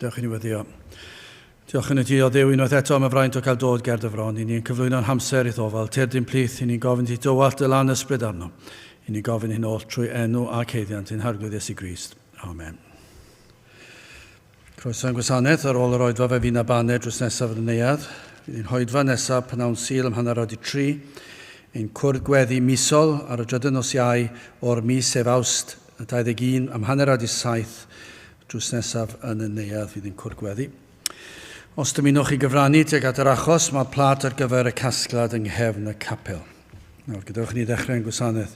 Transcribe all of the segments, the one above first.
Diolch i ni weddio. Diolch yn y di o Dduw unwaith eto am y fraint o cael dod ger dy fron. I ni'n cyflwyno'n hamser iddo fel terdyn plith. I ni'n gofyn ti dywallt y lan ysbryd arno. I ni'n gofyn hyn oll trwy enw a ceiddiant yn harglwydd Iesu Grist. Amen. Croeso'n gwasanaeth ar ôl yr oedfa fe fi'n abaned drws nesaf yn y neuad. Fydd i'n hoedfa nesaf pnawn Sul ym hanner oed i 3. Ein cwrdd gweddi misol ar y drydydd nos Iau o'r mis sef Awst 21 am hanner oed i 7 drws nesaf yn y neuad fydd i'n cwrdd gweddi. Os dymunwch chi gyfrannu tuag at yr achos, mae plat ar gyfer y casglad yng nghefn y capel. Nawr, gadewch ni ddechrau'n gwasanaeth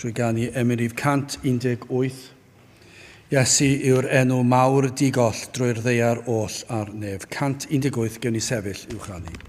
drwy ganu Emyryf 118. Iesu yw'r enw mawr digoll drwy'r ddeiar oll ar nef. 118 gewn ni sefyll i'w chanu.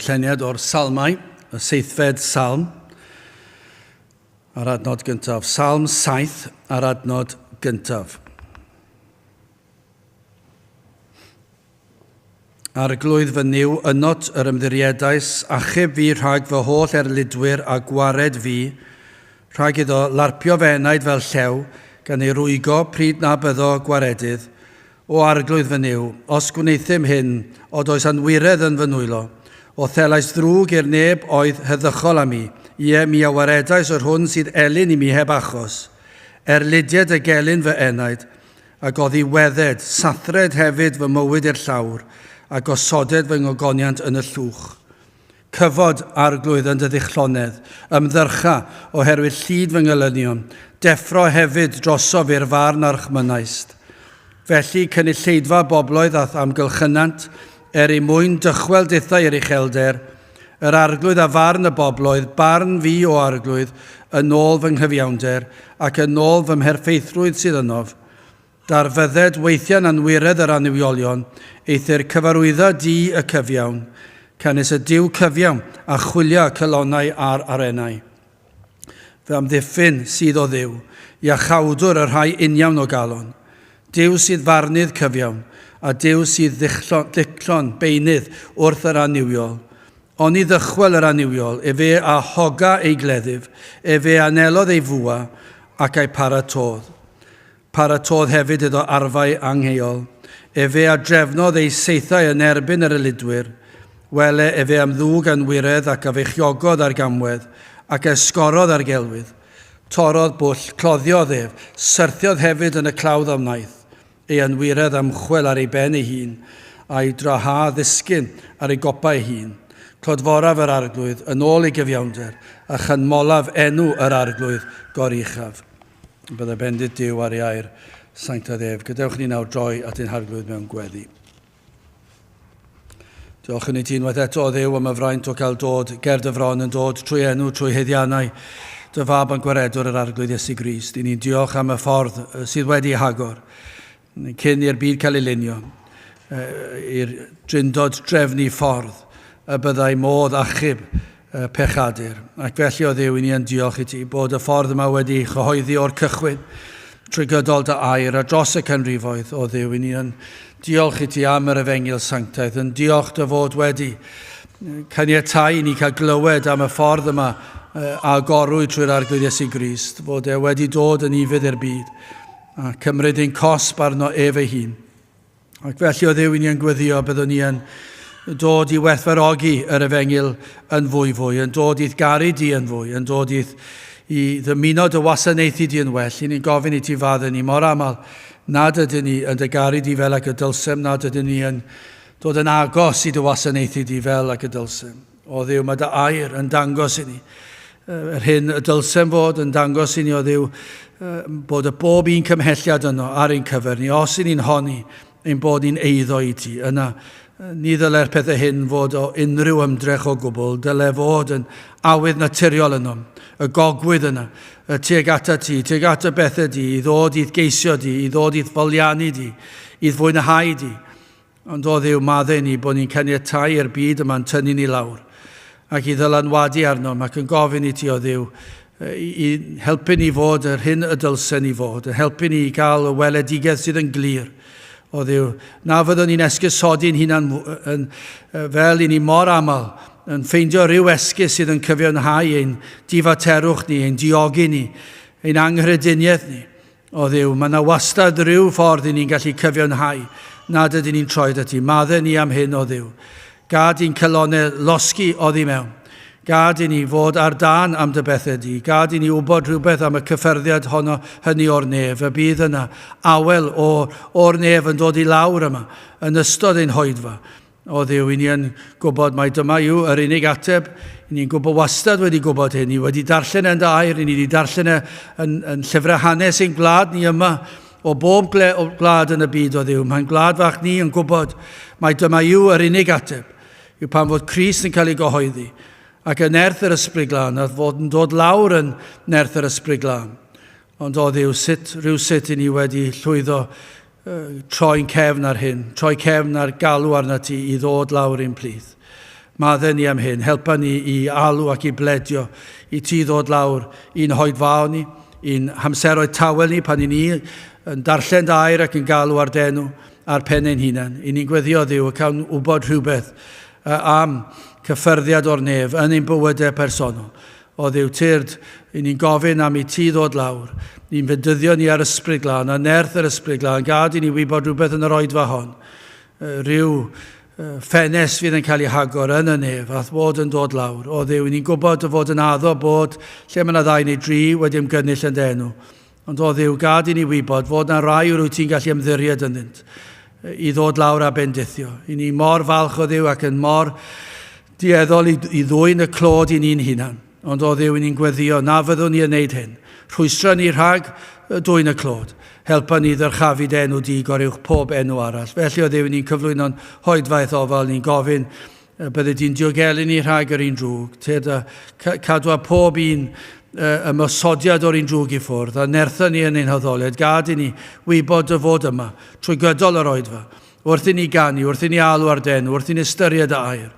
Darlleniad o'r salmau, y 7fed salm, ar adnod gyntaf. Salm 7 ar adnod gyntaf. Arglwydd fy niw, ynot yr ymddiriedais, achub fi rhag fy holl erludwyr a gwared fi, rhag iddo larpio fy enaid fel llew, gan ei rwygo pryd na byddo gwaredydd. O arglwydd fy niw, os gwneithym hyn, o does anwiredd yn fy nwylo, o thelais ddrwg i'r neb oedd heddychol am mi. Ie, mi awaredais o'r hwn sydd elyn i mi heb achos. Erludiad y gelyn fy enaid, a goddi wedded, sathred hefyd fy mywyd i'r llawr, a gosoded fy ngogoniant yn y llwch. Cyfod arglwydd yn dy ddichllonedd, ymddyrcha oherwydd llyd fy ngelynion, deffro hefyd drosof i'r farn a'r chmynaist. Felly cynulleidfa bobloedd ath amgylchynant, mwyn dychwel dithau i'r uchelder, yr arglwydd a farn y bobloedd, barn fi o arglwydd, yn ôl fy nghyfiawnder, ac yn ôl fy mherffeithrwydd sydd ynof. Dar fydded weithiau'n anwiredd yr aniwiolion, eithir cyfarwydda di y cyfiawn, canis y diw cyfiawn a chwilio cylonau a'r arenau. Fe amddiffyn sydd o ddiw, i a chawdwr y rhai uniawn o galon. Dyw sydd farnydd cyfiawn, a Dyw sydd ddicclon beinydd wrth yr aniwiol. Ond i ddychwel yr aniwiol, fe a hoga ei gleddyf, fe anelodd ei fwa ac ei paratodd. Paratodd hefyd iddo arfau angheuol, fe a drefnodd ei seithau yn erbyn yr ylidwyr, wele fe am ddwg yn wiredd ac a feichiogodd ar gamwedd ac esgorodd ar gelwydd. Torodd bwll, cloddiodd syrthiodd hefyd yn y clawdd am naeth, ei anwiredd ymchwil ar ei ben ei hun, a'i draha ddisgyn ar ei gopa ei hun. Clodforaf yr arglwydd yn ôl ei gyfiawnder, a chynmolaf enw yr arglwydd goruchaf. Byddai bendith Duw ar ei air sanctaidd ef. Gadewch ni nawr droi at ein harglwydd mewn gweddi. Diolch yn ei ti unwaith eto o Dduw am y fraint o cael dod, ger dy fron yn dod trwy enw, trwy heddiannau, dy fab yn gwaredwr yr arglwydd Iesu Grist. I ni'n diolch am y ffordd sydd wedi hagor, cyn i'r byd cael ei lunio, i'r drindod drefnu ffordd, y byddai modd achub pechadur. Ac felly o Dduw, i ni yn diolch i ti bod y ffordd yma wedi chyhoeddi o'r cychwyn trwy gydol dy air a dros y canrifoedd. O Dduw, i ni yn diolch i ti am yr Efengyl Sanctaidd, yn diolch dy fod wedi caniatáu i ni cael glywed am y ffordd yma a gorwyd trwy'r arglwydd Iesu Grist, fod e wedi dod yn ifydd i'r byd a cymryd ein cosb arno ef ei hun. Ac felly o Dduw, i ni yn gweddio byddwn ni yn dod i werthfawrogi yr Efengyl yn fwy, yn dod i'th garu di yn fwy, yn dod i ddymuno dy wasanaethu di yn well. I ni'n gofyn i ti fadden ni mor aml nad ydyn ni yn dy garu di fel ac y dylsem, nad ydyn ni yn dod yn agos i dy wasanaethu di fel ac y dylsem. O Dduw, mae dy air yn dangos i ni. Yr hyn y dylsem fod yn dangos i ni, o Dduw, bod y bob un cymhelliad yno ar ein cyfer ni. Os i ni'n honni ein bod ni'n eiddo i ti, yna ni ddylai'r pethau hyn fod o unrhyw ymdrech o gwbl, dylai fod yn awydd naturiol yno, y gogwydd yna, y tuag ata ti, tuag ata bethau di, i ddod i'th geisio di, i ddod i'th foliannu di, i'th fwynhau di. Ond o Dduw, maddau ni bod ni'n caniatáu i'r byd yma'n tynnu ni lawr, ac i ddylanwadu arno, ac yn gofyn i ti o Dduw, i helpu ni fod yr hyn y dylsen ni fod, y helpu ni i gael y weledigaeth sydd yn glir. O Dduw, na fyddwn ni'n esgusodi'n hunan fel i ni mor aml yn ffeindio rhyw esgus sydd yn cyfiawnhau ein difaterwch ni, ein diogi ni, ein anghrediniaeth ni. O Dduw, mae yna wastad rhyw ffordd i ni'n gallu cyfiawnhau nad ydyn ni'n troed ati. Maddau ni am hyn o Dduw. Gad i'n cylonau losgi oddi mewn. Gad i ni fod ar dan am dy bethau di. Gad i ni wybod rhywbeth am y cyffyrddiad honno hynny o'r nef. Y bydd yna awel o'r nef yn dod i lawr yma yn ystod ein hoedfa. O Dduw, i ni yn gwybod mai dyma yw yr unig ateb. I ni'n gwybod wastad wedi gwybod hyn. I wedi darllen yn dy air. I ni wedi darllen yn llyfrau hanes ein gwlad ni yma. O bob gwlad yn y byd o Dduw. Mae'n gwlad fach ni yn gwybod mai dyma yw yr unig ateb. Yw pan fod Crist yn cael ei gyhoeddi. Ac yn nerth yr ysbryd glân, a fod yn dod lawr yn nerth yr ysbryd glân. Ond o Dduw, rhywsut i ni wedi llwyddo troi'n cefn ar hyn, troi cefn ar galw arna ti i ddod lawr i'n plith. Maddau ni am hyn, helpa ni i alw ac i bledio, i ti ddod lawr i'n hoedfaw ni, i'n hamseroedd tawel ni pan i ni yn darllen dy air ac yn galw ar denw ar pen ein hunan. I ni'n gweddio Dduw ac yn wybod rhywbeth am cyffyrddiad o'r nef yn ein bywydau personol. O Dduw, tyrd, i ni'n gofyn am i ti ddod lawr. Ni'n fydyddio ni ar ysbryd glân, a nerth yr ysbryd glân. Gad i ni wybod rhywbeth yn yr oedfa hon. Rhyw ffenes fydd yn cael ei hagor yn y nef, a fod yn dod lawr. O Dduw, i ni'n gwybod o fod yn addo bod lle mae yna 2 neu 3 wedi ymgynnull yn denw. Ond o Dduw, gad i ni wybod fod yna rai o'r wyt ti'n gallu ymddiried ynddynt i ddod lawr a bendithio. I ni mor falch o Dduw ac yn mor dieddol i ddwyn y clod i ni'n hunan. Ond o Dduw, ni'n gweddio, na fyddwn ni yn neud hyn. Rhwystra ni rhag dwyn y clod. Helpa ni ddyrchafu enw di gorywch pob enw arall. Felly o Dduw, ni'n cyflwyno'n hoedfaith ofal, ni'n gofyn bydde di'n diogelu ni rhag yr un drwg. Cadwa pob un ymosodiad o'r un drwg i ffwrdd, a nertha ni yn ein hyddoliad. Gad i ni wybod y fod yma, trwy gydol yr oedfa. Wrth i ni ganu, wrth i ni alw ar denw, wrth i ni ystyried y air.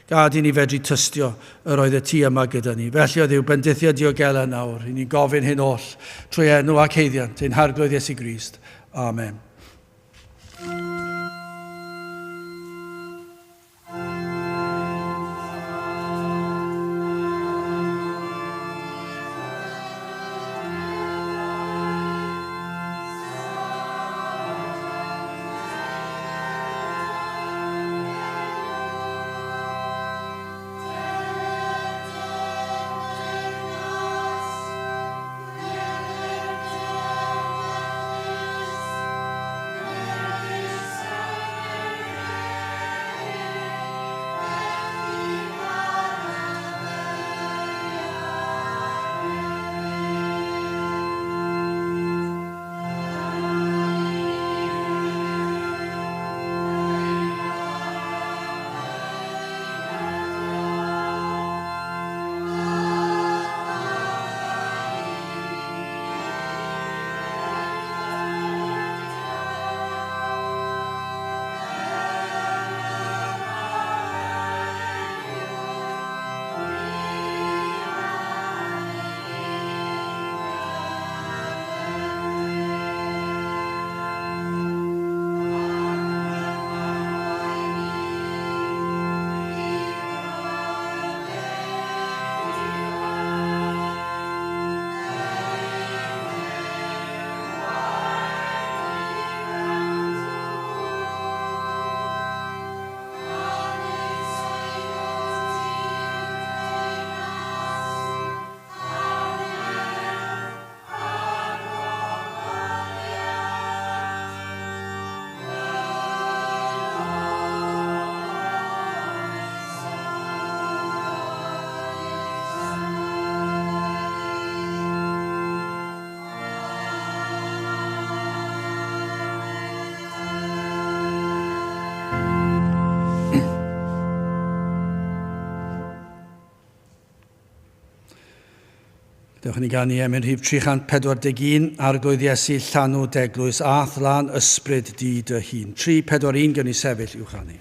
Gad i ni fedru tystio yr oedd y ti yma gyda ni. Felly o Dduw, bendithio diogela nawr. I ni gofyn hyn oll trwy enw ac heiddiant, ein harglwydd Iesu Grist. Amen. Dewch ni gan i emyn rhif 341 arglwydd Iesu llanw deglwys a thlan ysbryd di dy hun. 341 gan i sefyll i'w chanu.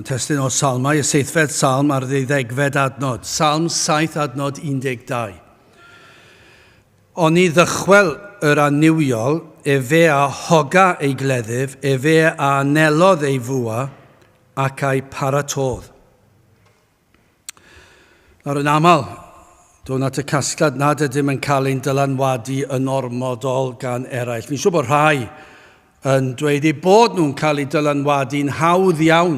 Testyn o salmau, y 7fed salm ar 12fed adnod. Salm 7 adnod 12. Ond i ddychwel yr aniwiol, fe a hoga ei gleddyf, fe a anelodd ei fwa, ac ei paratodd. Nawr yn aml, dwi'n at y casgliad nad ydym yn cael ein dylanwadu yn ormodol gan eraill. Fi'n siŵr bod rhai yn dweud eu bod nhw'n cael eu dylanwadu'n hawdd iawn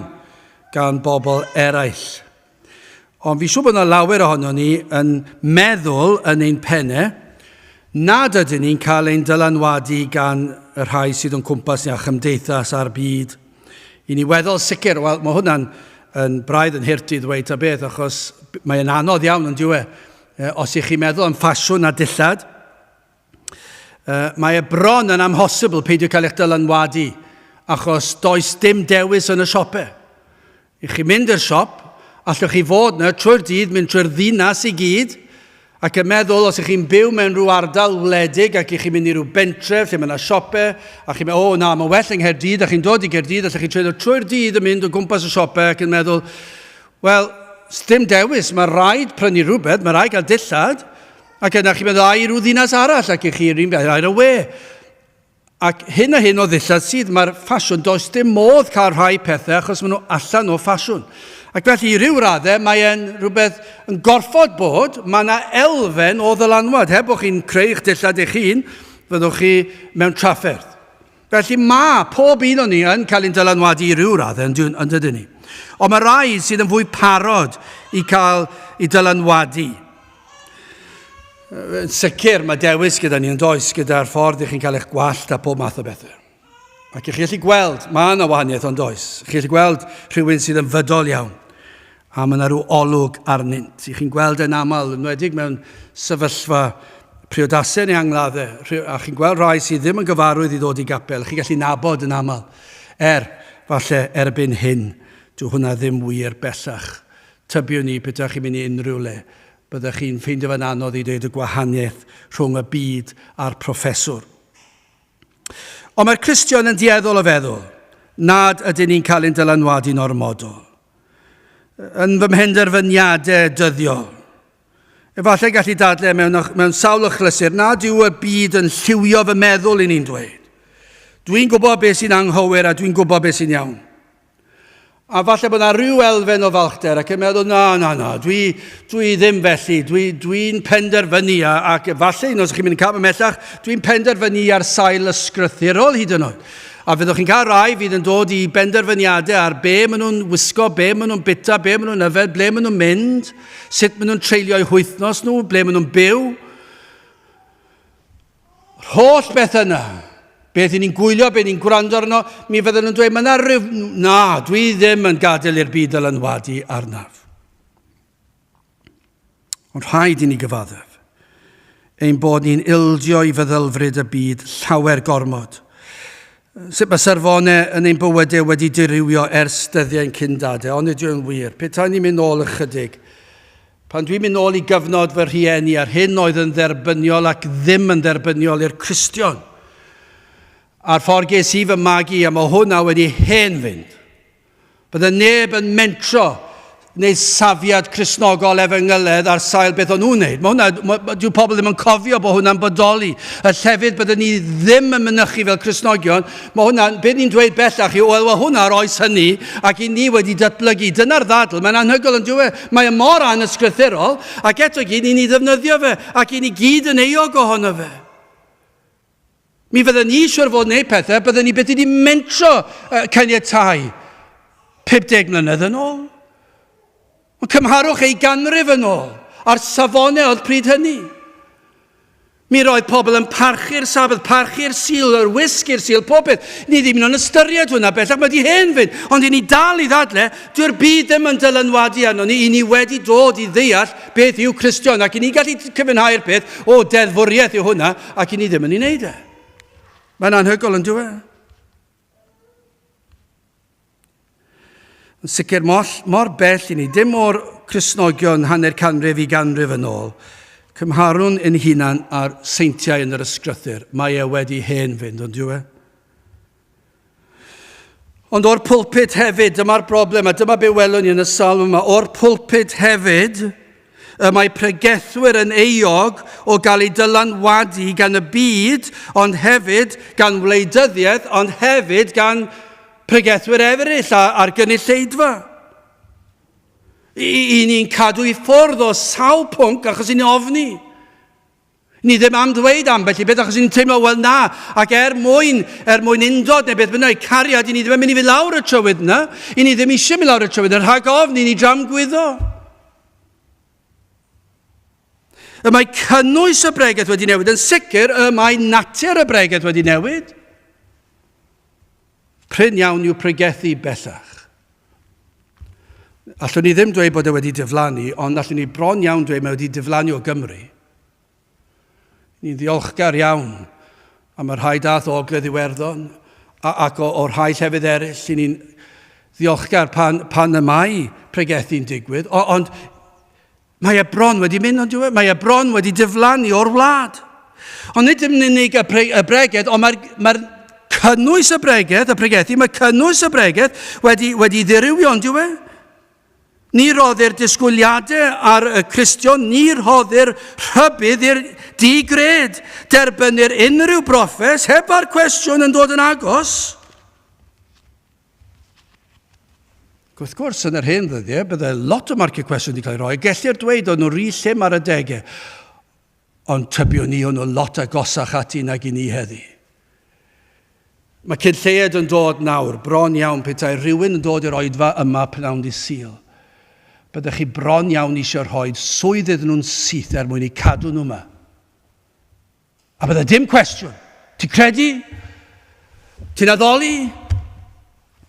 gan bobl eraill. Ond fi'n siŵr bod yna lawer ohono ni yn meddwl yn ein pennau nad ydyn ni'n cael ein dylanwadu gan y rhai sydd yn cwmpas ni a chymdeithas a'r byd. I ni weddol sicr, wel, mae hwnna'n braidd yn hirtu ddweud a beth, achos mae'n anodd iawn yn diwe. Os ych chi'n meddwl am ffasiwn a dillad, mae bron yn amhosibl peidio cael eich dylanwadu, achos does dim dewis yn y siopau. I chi mynd i'r siop, allwch chi fod yna trwy'r dydd, mynd trwy'r ddinas i gyd, ac yn meddwl os ych chi'n byw mewn rhyw ardal wledig ac ych chi'n mynd i rhyw bentref lle mae yna siopau, a chi'n meddwl, o na, mae well yng Nghaerdydd, a chi'n dod i Gaerdydd, allwch chi'n treulio trwy'r dydd yn mynd o gwmpas y siopau ac yn meddwl, wel, dim dewis, mae rhaid prynu rhywbeth, mae rhaid gael dillad, ac yna chi'n meddwl, a i rhyw ddinas arall, ac ych chi'n rhaid y we. Ac hyn a hyn o ddillad sydd, mae'r ffasiwn, does dim modd cael rhai pethau achos maen nhw allan o ffasiwn. Ac felly i ryw raddau, mae'n rhywbeth yn gorfod bod, mae yna elfen o ddylanwad. Heb o'ch chi'n creu eich dillad eich hun, fyddwch chi mewn trafferth. Felly mae pob un o'n ni yn cael ein dylanwadu i ryw raddau yn dydyn ni. Ond mae rai sydd yn fwy parod i cael ei dylanwadu. Yn sicr mae dewis gyda ni yn does gyda'r ffordd i chi'n cael eich gwallt a pob math o bethau. Ac i chi allu gweld, mae yna wahaniaeth ond does. Chi allu gweld rhywun sydd yn fydol iawn. A mae yna rhyw olwg arnynt. I chi'n gweld yn aml, yn wedig mewn sefyllfa priodasau neu angladdau. A chi'n gweld rai sydd ddim yn gyfarwydd i ddod i gapel. Chi'n gallu nabod yn aml. Falle erbyn hyn, dyw hwnna ddim wir bellach. Tybiwn ni bydach chi'n mynd i unrhyw le. Byddech chi'n ffeindio fe'n anodd i dweud y gwahaniaeth rhwng y byd a'r proffeswr. Ond mae'r Cristion yn dieddol o feddwl nad ydyn ni'n cael ein dylanwadu'n ormodol. Yn fy mhenderfyniadau dyddiol. Efallai gallu dadlau mewn sawl achlysur nad yw y byd yn lliwio fy meddwl i ni'n dweud. Dwi'n gwybod beth sy'n anghywir a dwi'n gwybod beth sy'n iawn. A falle bod yna rhyw elfen o falchder ac yn meddwl, na, dwi ddim felly, dwi'n penderfynu ac falle, os chi'n mynd yn cael ymellach, dwi'n penderfynu ar sail ysgrythurol hyd yn oed. A fyddwch chi'n cael rai fydd yn dod i benderfyniadau ar be maen nhw'n wisgo, be maen nhw'n bita, be maen nhw'n yfed, ble maen nhw'n mynd, sut maen nhw'n treulio'u wythnos nhw, ble maen nhw'n byw. Holl beth yna. Beth ni'n gwylio, beth ni'n gwrando arno, mi fydden nhw'n dweud, dwi ddim yn gadael i'r byd dylanwadu arnaf. Ond rhaid i ni gyfaddef, ein bod ni'n ildio i feddylfryd y byd llawer gormod. Sut mae syrfonau yn ein bywydau wedi dirywio ers dyddiau'n cyndadau, ond ydy'n wir. Petai ni'n mynd nôl ychydig. Pan dwi'n mynd nôl i gyfnod fy rhieni ar hyn oedd yn dderbyniol ac ddim yn dderbyniol i'r Cristion. A'r ffordd ges i fy magu, a mae hwnna wedi hen fynd. Bydde neb yn mentro neu safiad Cristnogol efo ngyledd ar sail beth o'n nhw'n wneud. Dyw pobl ddim yn cofio bod hwnna'n bodoli. A llefydd bydde ni ddim yn mynychu fel Cristnogion. Beth ni'n dweud bellach yw, wel hwnna'r oes hynny, ac i ni wedi datblygu. Dyna'r ddadl, mae'n anhygoel yn dweud, mae'n mor anysgrythurol, ac eto gyd i ni ddefnyddio fe, ac i ni gyd yn eog ohono fe. Mi fydden ni siwr fod wneud pethau, bydden ni beth i mentro caniatau 50 mlynedd yn ôl. Cymharwch ei ganrif yn ôl, a'r safonau oedd pryd hynny. Mi roedd pobl yn parchu'r Sabbath, parchu'r Sul, yr wisg i'r Sul, pob beth. Ni ddim yn ystyried hwnna bellach, mae di hen fynd. Ond i ni dal i ddadle, dyw'r byd ddim yn dylanwadu arno ni, i ni wedi dod i ddeall beth yw Cristion, ac i ni gallu cyfynhau'r peth, deddfwriaeth yw hwnna, ac i ni ddim yn ei wneud e. Mae'n anhygoel yn dweud. Yn sicr, mor bell i ni, dim o'r Cristnogion hanner canrif i ganrif yn ôl, cymharwn yn hunan ar seintiau yn yr ysgrythur. Mae e wedi hen fynd, ond dweud. Ond o'r pwlpit hefyd, dyma'r broblem, a dyma be welwn ni yn y salm yma, o'r pwlpit hefyd, mae pregethwyr yn euog o gael ei dylanwadu gan y byd, ond hefyd gan wleidyddiaeth, ond hefyd gan pregethwyr eraill ar gynulleidfa. I ni'n cadw i ffwrdd o sawl pwnc achos i ni ofni. Ni ddim am ddweud ambell i beth achos ni'n teimlo, wel na, ac mwyn undod neu beth bynnag, cariad i ni ddim yn mynd i fi lawr y trywydd yna, i ni ddim eisiau mynd lawr y trywydd, yn rhag ofni ni dramgwyddo. Y mae cynnwys y bregeth wedi newid, yn sicr y mae natur y bregeth wedi newid. Pryn iawn yw pregethu bellach. Allwn ni ddim dweud bod e wedi diflannu, ond allwn ni bron iawn dweud mae wedi diflannu o Gymru. Ni'n ddiolchgar iawn am yr rhai dath Ogledd Iwerddon ac o'r rhai llefydd eraill. Ni'n ddiolchgar pan y mae pregethu'n digwydd, ond mae e bron wedi mynd, ond dweud, mae e bron wedi diflannu o'r wlad. Ond nid dim unig y bregeth, ond mae'r cynnwys y bregeth, mae cynnwys y bregeth wedi ddirywio, ond dweud. Ni roddir disgwyliadau ar y Cristion, ni roddir rhybydd i'r digred, derbynnu'r unrhyw broffes, heb ar cwestiwn yn dod yn agos. Wrth gwrs, yn yr hen ddyddiau, bydde lot o marciau cwestiwn wedi cael ei roi. Gellir dweud o'n nhw rhy llym ar y degau, ond tybiwn ni o'n nhw lot agosach ati nag i ni heddi. Mae cynlleied yn dod nawr, bron iawn, petai rhywun yn dod i'r oedfa yma pnawn di Sul. Byddech chi bron iawn eisiau rhoi swydd iddyn nhw'n syth mwyn i cadw nhw yma. A bydde dim cwestiwn. Ti'n credu? Ti'n addoli?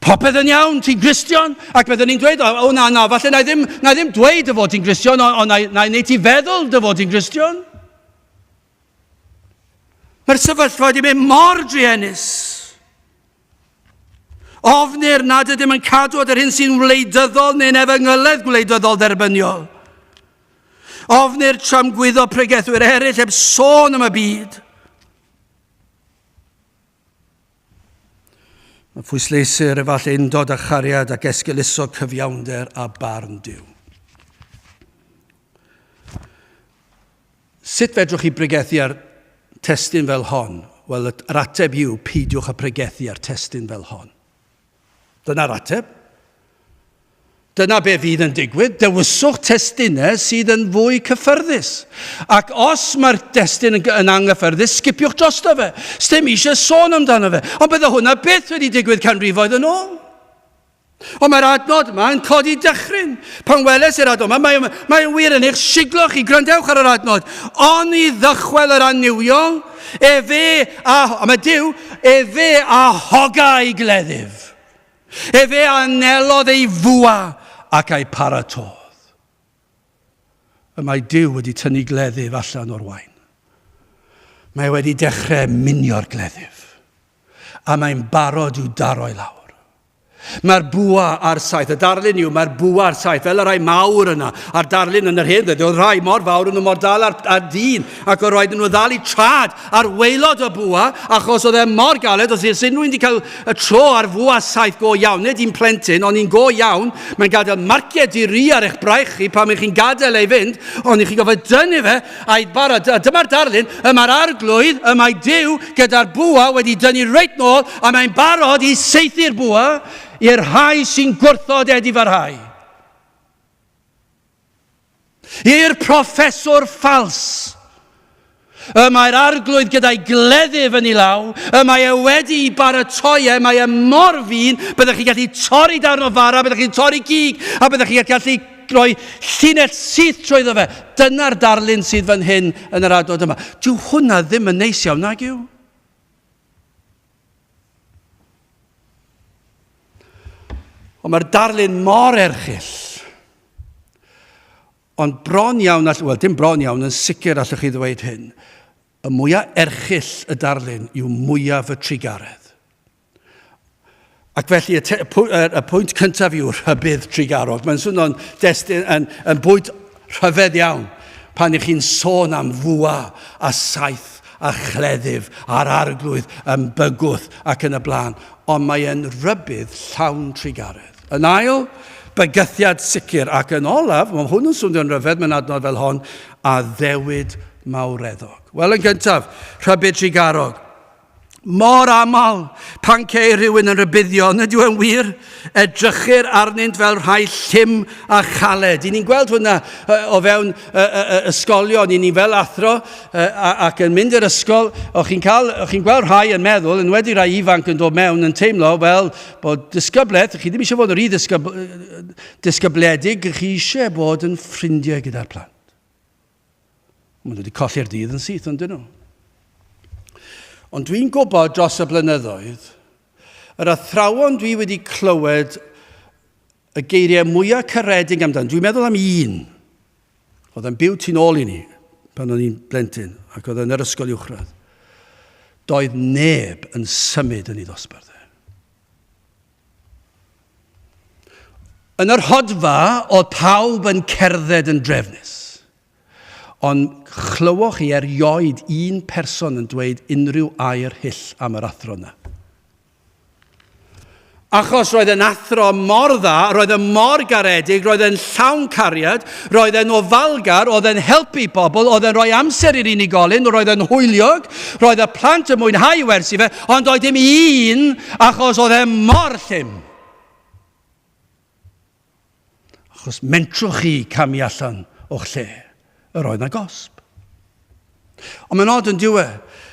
Popeth yn iawn, ti'n Gristion? Ac byddwn ni'n dweud, o na, falle na ddim dweud dy fod ti'n Gristion, ond na wneud ti feddwl dy fod ti'n Gristion. Mae'r sefyllfa wedi mynd mor druenus. Ofnir nad ydym yn cadw at yr hyn sy'n wleidyddol neu'n efengylaeth gwleidyddol dderbyniol. Ofnir tramgwyddo pregethwyr eraill heb sôn am y byd. Mae pwysleisir efallai undod a chariad ac esgyluso cyfiawnder a barn Duw. Sut fedrwch chi bregethu ar testyn fel hon? Wel, yr ateb yw peidiwch a pregethu ar testyn fel hon. Dyna'r ateb. Dyna be fydd yn digwydd. Dewyswch testunau sydd yn fwy cyffyrddus. Ac os mae'r testun yn anghyffyrddus, sgipiwch drosto fe. Sdim eisiau sôn amdano fe. Ond bydde hwnna beth wedi digwydd canrifoedd yn ôl. Ond mae'r adnod yma yn codi dychryn. Pan weles i'r adnod yma, mae'n wir yn eich sigloch chi. Gwrandewch ar yr adnod. Ond i ddychwel yr anniwiol, a mae Duw, a hoga i gleddyf. Anelodd ei fwa ac ei paratodd. Mae Duw wedi tynnu gleddyf allan o'r wain. Mae wedi dechrau minio'r gleddyf. A mae'n barod i'w daro i lawr. Mae'r bwa ar saith, y darlun yw, mae'r bwa ar saith, fel y rai mawr yna, a'r darlun yn yr hyn, oedd rai mor fawr yn nhw mor dal ar dyn, ac oedd roed nhw ddal i trad ar waelod y bwa, achos oedd e mor galed, os ydych nhw wedi cael y tro ar fwa saith go iawn, nid un plentyn, ond un go iawn, mae'n gadael marciau diri ar eich braich chi, pan ych chi'n gadael ei fynd, ond ych chi'n gofod dynnu fe, a'i barod, dyma'r darlun, mae'r arglwydd, mae Duw gyda'r bwa wedi dynnu reit nôl, a mae'n barod i saethu'r bwa, i'r rhai sy'n gwrthod edi farhau. I'r proffesor ffals. Mae'r arglwydd gyda'i gleddyf yn ei law, mae e wedi i baratoi, mae e mor fin, byddech chi gallu torri darn o fara, byddech chi'n torri gig, a byddech chi gallu rhoi llinell syth trwyddo fe. Dyna'r darlun sydd fan hyn yn yr adnod yma. Dyw hwnna ddim yn neis iawn, nag yw? Ond mae'r darlun mor erchyll. Ond bron iawn, wel dim bron iawn, yn sicr allwch chi ddweud hyn. Y mwyaf erchyll y darlun yw mwyaf y trigaredd. Ac felly y pwynt cyntaf yw rhybydd trigarog. Mae'n swnio'n destun yn bwynt rhyfedd iawn pan ych chi'n sôn am fwa a saith a chleddyf a'r arglwydd yn bygwth ac yn y blaen. Ond mae'n rybydd llawn trigaredd. Yn ail, bygythiad sicr, ac yn olaf, mae hwn yn swnio'n ryfedd mewn adnod fel hon, a ddewid mawreddog. Wel, yn gyntaf, rhybydd trigarog. Mor aml, pan cei rhywun yn rybuddio, nid yw e'n wir, edrychir arnynt fel rhai llym a chaled. I ni'n gweld hwnna o fewn ysgolion, i ni fel athro ac yn mynd i'r ysgol, o'ch chi'n gweld rhai yn meddwl, yn wedi rhai ifanc yn dod mewn yn teimlo, wel, bod disgybleth, chi ddim eisiau bod yn rhy disgybledig, chi eisiau bod yn ffrindiau gyda'r plant. Maen nhw wedi colli'r dydd yn syth, ond dyn nhw. Ond dwi'n gwybod dros y blynyddoedd, yr athrawon dwi wedi clywed y geiriau mwyaf caredig amdano. Dwi'n meddwl am un. Oedd yn byw tu ôl i ni pan o'n i'n blentyn ac oedd yn yr ysgol uwchradd. Doedd neb yn symud yn ei ddosbarthau. Yn yr hodfa, oedd pawb yn cerdded yn drefnus. Ond chlywch chi erioed un person yn dweud unrhyw air hyll am yr athro yna. Achos roedd yn athro mor dda, roedd yn mor garedig, roedd yn llawn cariad, roedd yn ofalgar, oedd yn helpu bobl, oedd yn rhoi amser i'r unigolyn, roedd yn hwyliog, roedd y plant yn mwynhau wersi fe, ond oedd dim un achos oedd yn mor llym. Achos mentrwch chi camu allan o'ch lle. Yr oedd na gosb. Ond mae'n od yn diwe.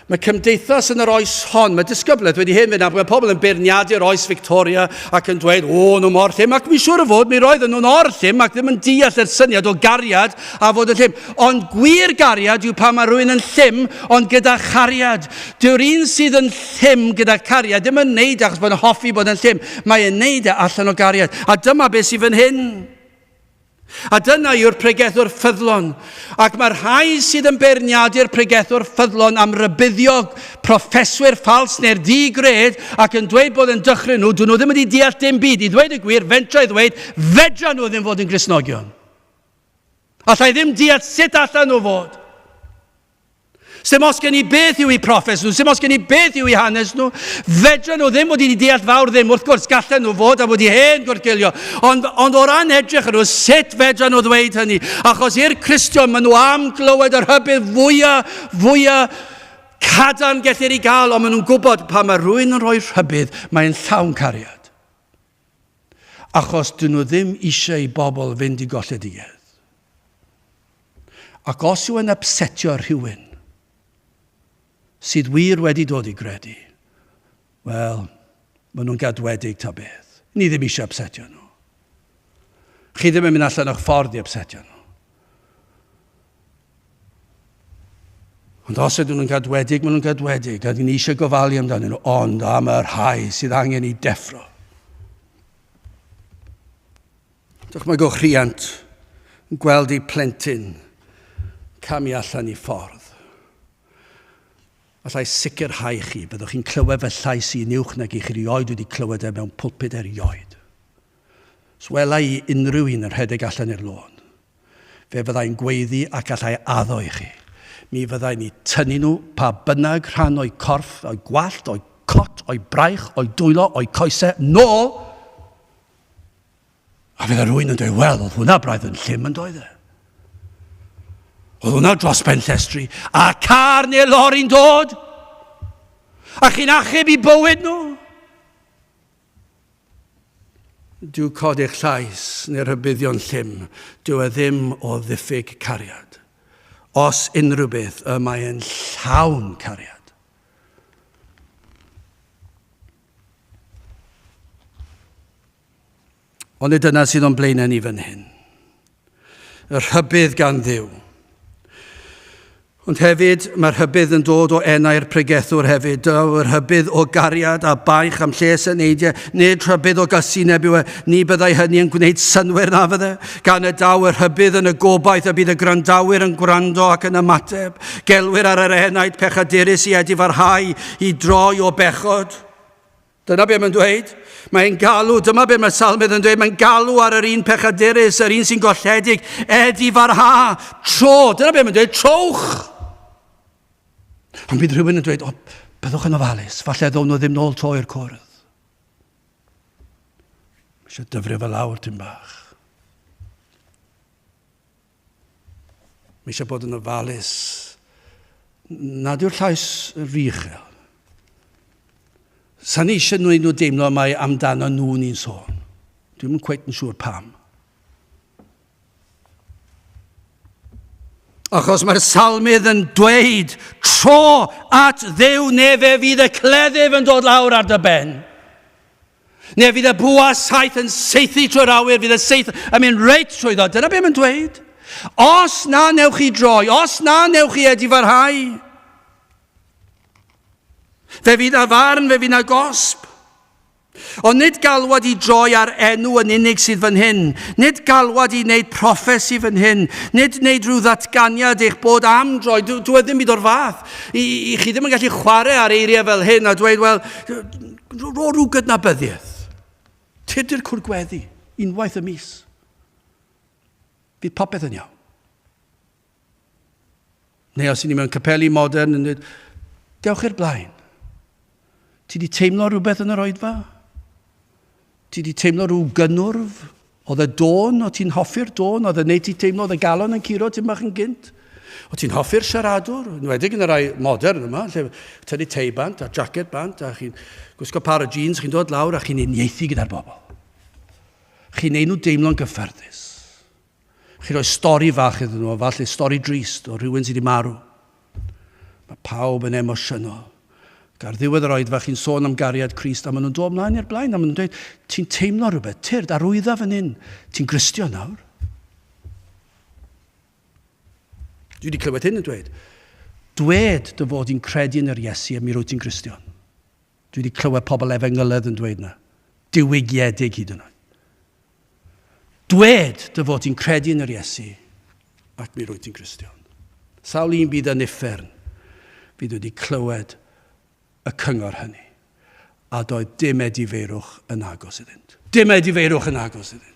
Mae cymdeithas yn yr oes hon, mae disgybleth wedi hyn fynd, mae pobl yn beirniadu'r oes Victoria ac yn dweud, nhw mor llym, ac mi'n siŵr o fod, mi roedden nhw'n orllym ac ddim yn deall yr syniad o gariad a fod yn llym. Ond gwir gariad yw pan mae rhywun yn llym, ond gyda chariad. Dyw'r un sydd yn llym gyda cariad, ddim yn neud achos bod yn hoffi bod yn llym, mae yn neud allan o gariad. A dyma beth sydd fan hyn. A dyna yw'r pregethwr ffyddlon. Ac mae'r rhai sydd yn beirniadu'r pregethwr ffyddlon am rybuddio proffeswyr ffals neu'r di-gred ac yn dweud bod yn dychryn nhw, dyn nhw ddim wedi deall dim byd. I ddweud y gwir, fentra i ddweud, fedra nhw ddim fod yn Gristnogion. Allai ddim deall sut allan nhw fod. Sdim os gen i beth yw i proffes nhw, sdim os gen i beth yw i hanes nhw, fedra nhw ddim wedi deall fawr ddim, wrth gwrs gallen nhw fod a wedi hen gwrgilio. Ond o ran edrych nhw, sut fedra nhw ddweud hynny? Achos i'r Cristion, maen nhw am glywed yr hybydd fwyaf cadarn gellir i gael, ond maen nhw'n gwybod pa mae rhywun yn rhoi rhybydd, mae'n llawn cariad. Achos dyn nhw ddim eisiau i bobl fynd i golledigaeth. Ac os yw yn upsetio rhywun, sydd wir wedi dod i gredu, wel, maen nhw'n gadwedig ta beth. Ni ddim eisiau upsetio nhw. Chi ddim yn mynd allan o'ch ffordd i upsetio nhw. Ond os ydyn nhw'n gadwedig, maen nhw'n gadwedig, a ni eisiau gofalu amdanyn nhw, ond am yr rhai sydd angen i deffro. Dychmygwch rhiant yn gweld ei plentyn camu allan i ffordd. Allai sicrhau chi, byddwch chi'n clywed fy llais i'n uwch nag i'ch rioed wedi clywed e mewn pwlpid erioed. Swela i unrhyw un yr rhedeg allan i'r lôn. Fe fyddai'n gweiddi ac allai addo i chi. Mi fyddai'n i tynnu nhw pa bynnag rhan o'i corff, o'i gwallt, o'i cot, o'i braich, o'i dwylo, o'i coesau, nôl. A fydd rhywun yn dweud, wel, oedd hwnna braidd yn llym yn doedd e. Oedd hwnna dros Ben Llestri, a car neu lori'n dod, a chi'n achub i bywyd nhw. Dyw cod eich llais neu'r rybuddion llym, dyw e ddim o ddiffyg cariad. Os unrhyw beth, y mae'n llawn cariad. Ond dyna sydd o'n blaenau ni fan hyn. Y rhybudd gan Dduw. Ond hefyd, mae'r hybydd yn dod o enau'r pregethwr hefyd. Yr hybydd o gariad a baich am lles y neidiau. Nid rhybydd o gasineb yw e. Ni byddai hynny yn gwneud synwyr na fydde. Gan y daw yr hybydd yn y gobaith a bydd y grandawyr yn gwrando ac yn ymateb. Gelwyr ar yr enaid pechadurus i edifarhau i droi o bechod. Dyna beth mae'n dweud. Mae'n galw, dyma beth mae Salmydd yn dweud, mae'n galw ar yr un pechadurus, yr un sy'n golledig, edifarha, tro. Dyna beth mae'n dweud, trowch. Ond bydd rhywun yn dweud, byddwch yn ofalus, falle ddown nhw ddim nôl to i'r cwrdd. Mae eisiau dyfrio fel lawr tym bach. Mae eisiau bod yn ofalus. Nad yw'r llais richel. Sa'n eisiau nhw deimlo mai amdano nhw ni'n sôn. Dwi'n cweit yn siŵr pam. Achos mae'r salmydd yn dweud, tro at Dduw neu fe fydd y cleddyf yn dod lawr ar dy ben. Neu fydd y bwa saith yn seithi trwy'r awyr, fydd y seith yn mynd reit trwy ddod. Dyna beth mae'n dweud. Os na newch chi droi, os na newch chi edifarhau, fe fydd a farn, fe fydd na gosb. Ond nid galwad i droi ar enw yn unig sydd fan hyn. Nid galwad i wneud proffesi fan hyn. Nid wneud rhyw ddatganiad eich bod am droi. Dwi ddim byd o'r fath. I chi ddim yn gallu chwarae ar eiriau fel hyn a dweud, wel, ro rhyw gydnabyddiaeth. Tudur cwrgweddi, unwaith y mis. Fydd popeth yn iawn. Neu os i ni mewn capeli modern yn dweud, dewch i'r blaen. Ti di teimlo rhywbeth yn yr oedfa? Ti di teimlo rhyw gynnwrf? Oedd y dôn, o ti'n hoffi'r dôn? Oedd y neud ti teimlo, oedd y galon yn curo ti'n bach yn gynt? O ti'n hoffi'r siaradwr? Yn wedi yn y rai modern yma, lle tynnu teibant a jacket bant, a chi'n gwisgo par o jeans, chi'n dod lawr a chi'n uniaethu gyda'r bobl. Chi'n neud nhw deimlo'n gyffyrddus. Chi'n rhoi stori fach iddyn nhw, falle stori drist o rhywun sydd wedi marw. pawb yn emosiynol. Gar ddiwedd yr oedfa chi'n sôn am gariad Crist, a maen nhw'n dod mlaen i'r blaen, a maen nhw'n dweud, ti'n teimlo rhywbeth, tyrd, arwydda fan hyn, ti'n Gristion nawr. Dwi wedi clywed hyn yn dweud, dwed dy fod i'n credu yn yr Iesu a mi rwyt ti'n Gristion. Dwi wedi clywed pobl Efengyledd yn dweud na, diwygiedig hyd yn oed. Dwed dy fod i'n credu yn yr Iesu ac mi rwyt ti'n Gristion. Sawl un bydd yn uffern, bydd wedi clywed y cyngor hynny. A doedd dim edifeirwch yn agos iddynt. Dim edifeirwch yn agos iddynt.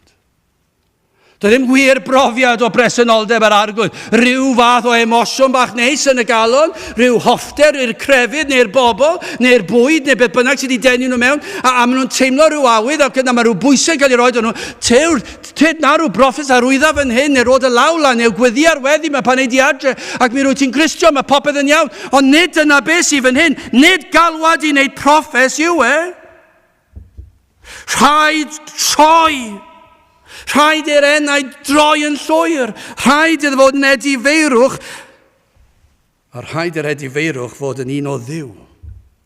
Doedd ddim gwir brofiad o bresenoldeb ar arglwydd. Rhyw fath o emosiwn bach neis yn y galon, rhyw hoffter i'r crefydd neu'r bobl, neu'r bwyd, neu beth bynnag sydd wedi denu nhw mewn, a maen nhw'n teimlo rhyw awydd, ac yna mae rhyw bwysau cael ei roed o'n nhw. Tyd na rhyw broffes arwydda fan hyn, neu rod y lawla, neu gwyddi ar weddi, mae pan ei di adre, ac mi rwyt ti'n Gristion, mae popeth yn iawn. Ond nid yna beth sydd fan hyn, nid galwad i wneud proffes yw e. Rhaid troi. Rhaid i'r enau droi yn llwyr. Rhaid iddo fod yn edifeirwch. A rhaid i'r edifeirwch fod yn un o Dduw.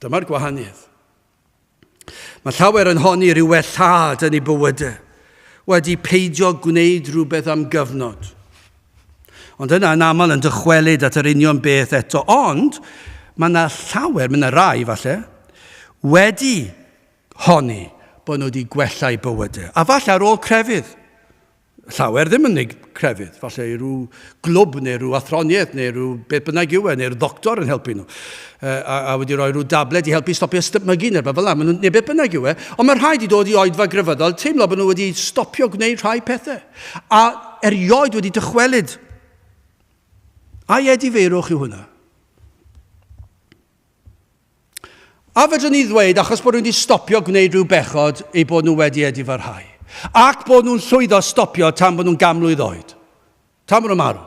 Dyma'r gwahaniaeth. Mae llawer yn honni rhyw wellad yn ei bywydau. Wedi peidio gwneud rhywbeth am gyfnod. Ond yna yn aml yn dychwelyd at yr union beth eto. Ond mae yna llawer, mae yna rai falle, wedi honni bod nhw wedi gwella eu bywydau. A falle ar ôl crefydd. Llawer ddim yn ei crefydd, falle rhyw glwb neu rhyw athroniaeth neu rhyw beth bynnag yw e, neu'r doctor yn helpu nhw. A wedi rhoi rhyw dabled i helpu stopio stypmygu neu beth fel yna, neu beth bynnag yw e. Ond mae rhaid i dod i oedfa grefyddol, teimlo bod nhw wedi stopio gwneud rhai pethau. A erioed wedi dychwelyd. A edifeirwch yw hwnna. A fedrwn ni ddweud, achos bod nhw wedi stopio gwneud rhyw bechod, ei bod nhw wedi edifarhau. Ac bod nhw'n llwyddo stopio tan bod nhw'n gamlwydd oed. Tan bod nhw'n marw.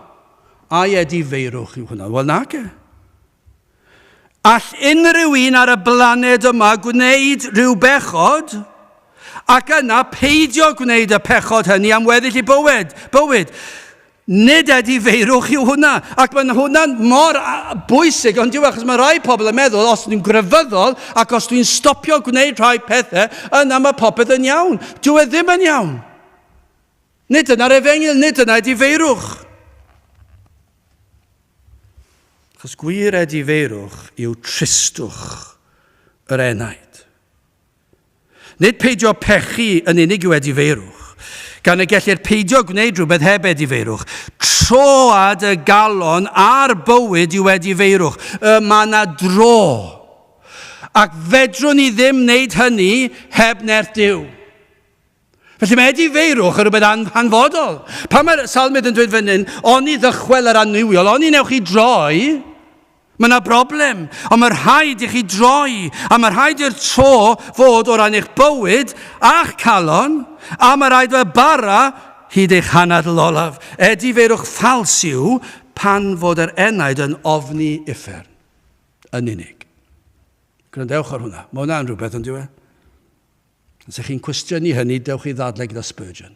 A edifeirwch yw hwnna. Wel nag e. All unrhyw un ar y blaned yma gwneud rhyw bechod, ac yna peidio gwneud y pechod hynny am weddill i bywyd. Nid edifeirwch yw hwnna. Ac mae hwnna'n mor bwysig, ond diw achos mae rai pobl yn meddwl, os dwi'n grefyddol, ac os dwi'n stopio gwneud rhai pethau, yna mae popeth yn iawn. Dyw e ddim yn iawn. Nid yna'r efengil, nid yna edifeirwch. Achos gwir edifeirwch yw tristwch yr enaid. Nid peidio pechu yn unig yw edifeirwch. Gan y gellir peidio gwneud rhywbeth heb edifeirwch. Troad y galon a'r bywyd yw edifeirwch. Mae yna dro. Ac fedrwn ni ddim wneud hynny heb nerth Duw. Felly mae edifeirwch yn rhywbeth hanfodol. Pan mae'r salmyd yn dweud fan hyn, oni ddychwel yr anniwiol, oni newch chi droi, mae yna broblem. Ond mae'r rhaid i chi droi. A mae'r rhaid i'r tro fod o ran eich bywyd a'ch calon, a mae rhaid fe bara hyd eich hanadl olaf. Edifeirwch ffals yw pan fod yr enaid yn ofni uffern. Yn unig. Grandewch ar hwnna. Mae hwnna'n rhywbeth yn diwe. Os ych chi'n cwestiynu hynny, dewch i ddadlau gyda Spurgeon.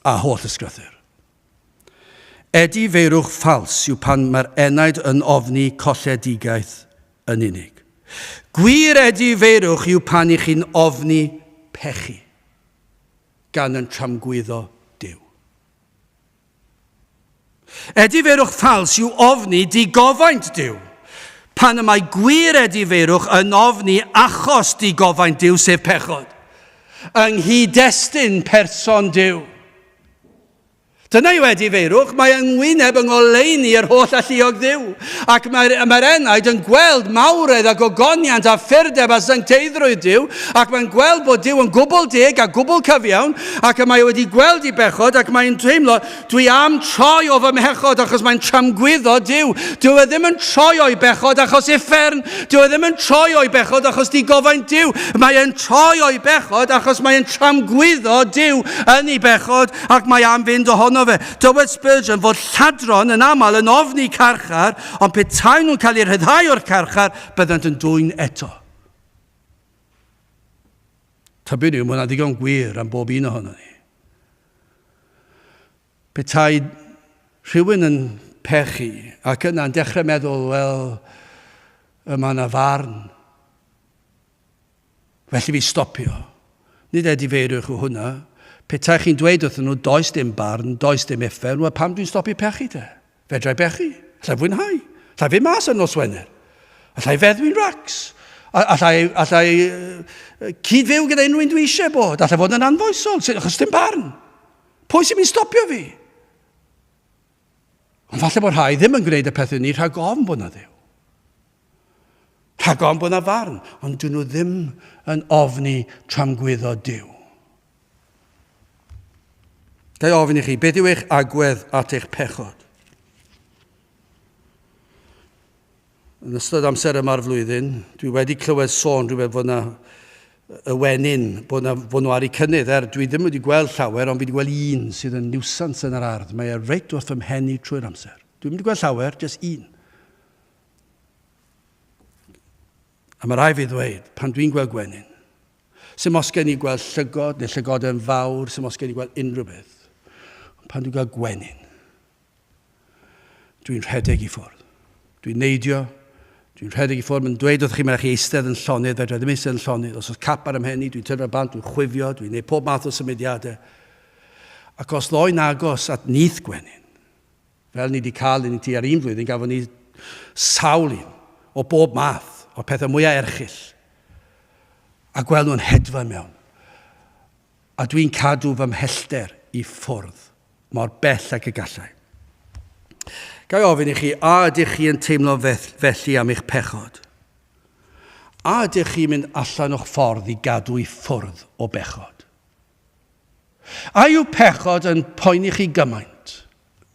A holl ysgrythyr. Edifeirwch ffals yw pan mae'r enaid yn ofni colledigaeth yn unig. Gwir edifeirwch yw pan i chi'n ofni pechu gan yn tramgwyddo Duw. Edifeirwch ffals yw ofni digofaint Duw. Pan y mae gwir edifeirwch yn ofni achos digofaint Duw sef pechod. Yng nghyd-destun person Duw. Dyna yw edifeirwch, mae yngwyneb yng ngoleuni yr holl alluog Dduw. Ac mae'r enaid yn gweld mawredd a gogoniant a ffyrdeb a sancteiddrwydd Dduw, ac mae'n gweld bod Dduw yn gwbl deg a gwbl cyfiawn, ac mae wedi gweld ei bechod, ac mae'n teimlo, dwi am troi o fy mechod achos mae'n tramgwyddo Dduw. Dwi e ddim yn troi o'i bechod achos uffern, dwi e ddim yn troi o'i bechod achos digofaint Dduw. Mae'n troi o'i bechod achos mae'n tramgwyddo Dduw yn ei bechod, ac mae am fynd ohono fe. Dywed Spurgeon fod lladron yn aml yn ofni carchar, ond petai nhw'n cael ei rhyddhau o'r carchar, byddant yn dwyn eto. Tybyn nhw, mae'n ddigon gwir am bob un ohono ni. Petai rhywun yn pechu. Ac yna'n dechrau meddwl, wel, yma yna farn. Felly fi stopio. Nid edifeirwch o hwnna. Petai chi'n dweud wrthyn nhw, does dim barn, does dim effer, wel pam dwi'n stopio pechu te? Fedrai pechu. Allai fwynhau. Allai fi mas yn nos Wener. Allai feddwi'n racs. Allai cyd-fyw gyda unrhyw un dwi eisiau bod. Allai fod yn anfoesol, achos dim barn. Pwy sy'n mynd stopio fi? Ond falle bod rhai ddim yn gwneud y pethau ni rhag ofn bod na Dduw. Rhag ofn bod na farn, ond dyn nhw ddim yn ofni tramgwyddo Duw. Gai ofyn i chi, beth yw eich agwedd at eich pechod? Yn ystod amser yma'r flwyddyn, dwi wedi clywed sôn rhywbeth bod na y wenyn, bod nhw ar eu cynnydd. Dwi ddim wedi gweld llawer, ond fi wedi gweld un sydd yn niwsans yn yr ardd. Mae e reit wrth fy mhenni trwy'r amser. Dwi wedi gweld llawer, jyst un. A mae rai fi ddweud, pan dwi'n gweld gwenyn, sy'n os gen i gweld llygod neu llygod yn fawr, sy'n os gen i gweld unrhyw beth. Pan dwi'n gweld gwenyn, dwi'n rhedeg i ffwrdd. Dwi'n neidio, dwi'n rhedeg i ffwrdd. Mae'n dweud wrth chi mae'n chi eistedd yn llonydd, fe ddim eistedd yn llonydd. Os oes cap ar ymhenni, dwi'n tynnu'r bant, dwi'n chwifio, dwi'n neud pob math o symudiadau. Ac os loi'n agos at nith gwenyn, fel ni wedi cael yn ti ar un flwyddyn, gafon ni sawl un o bob math, o pethau mwyaf erchill. A gweld nhw'n hedfa mewn. A dwi'n cadw fy mhellter i ffwrdd, mor bell ac y gallai. Gai ofyn i chi, a ydych chi yn teimlo felly am eich pechod? A ydych chi'n mynd allan o'ch ffordd i gadw i ffwrdd o bechod? A yw pechod yn poeni chi gymaint?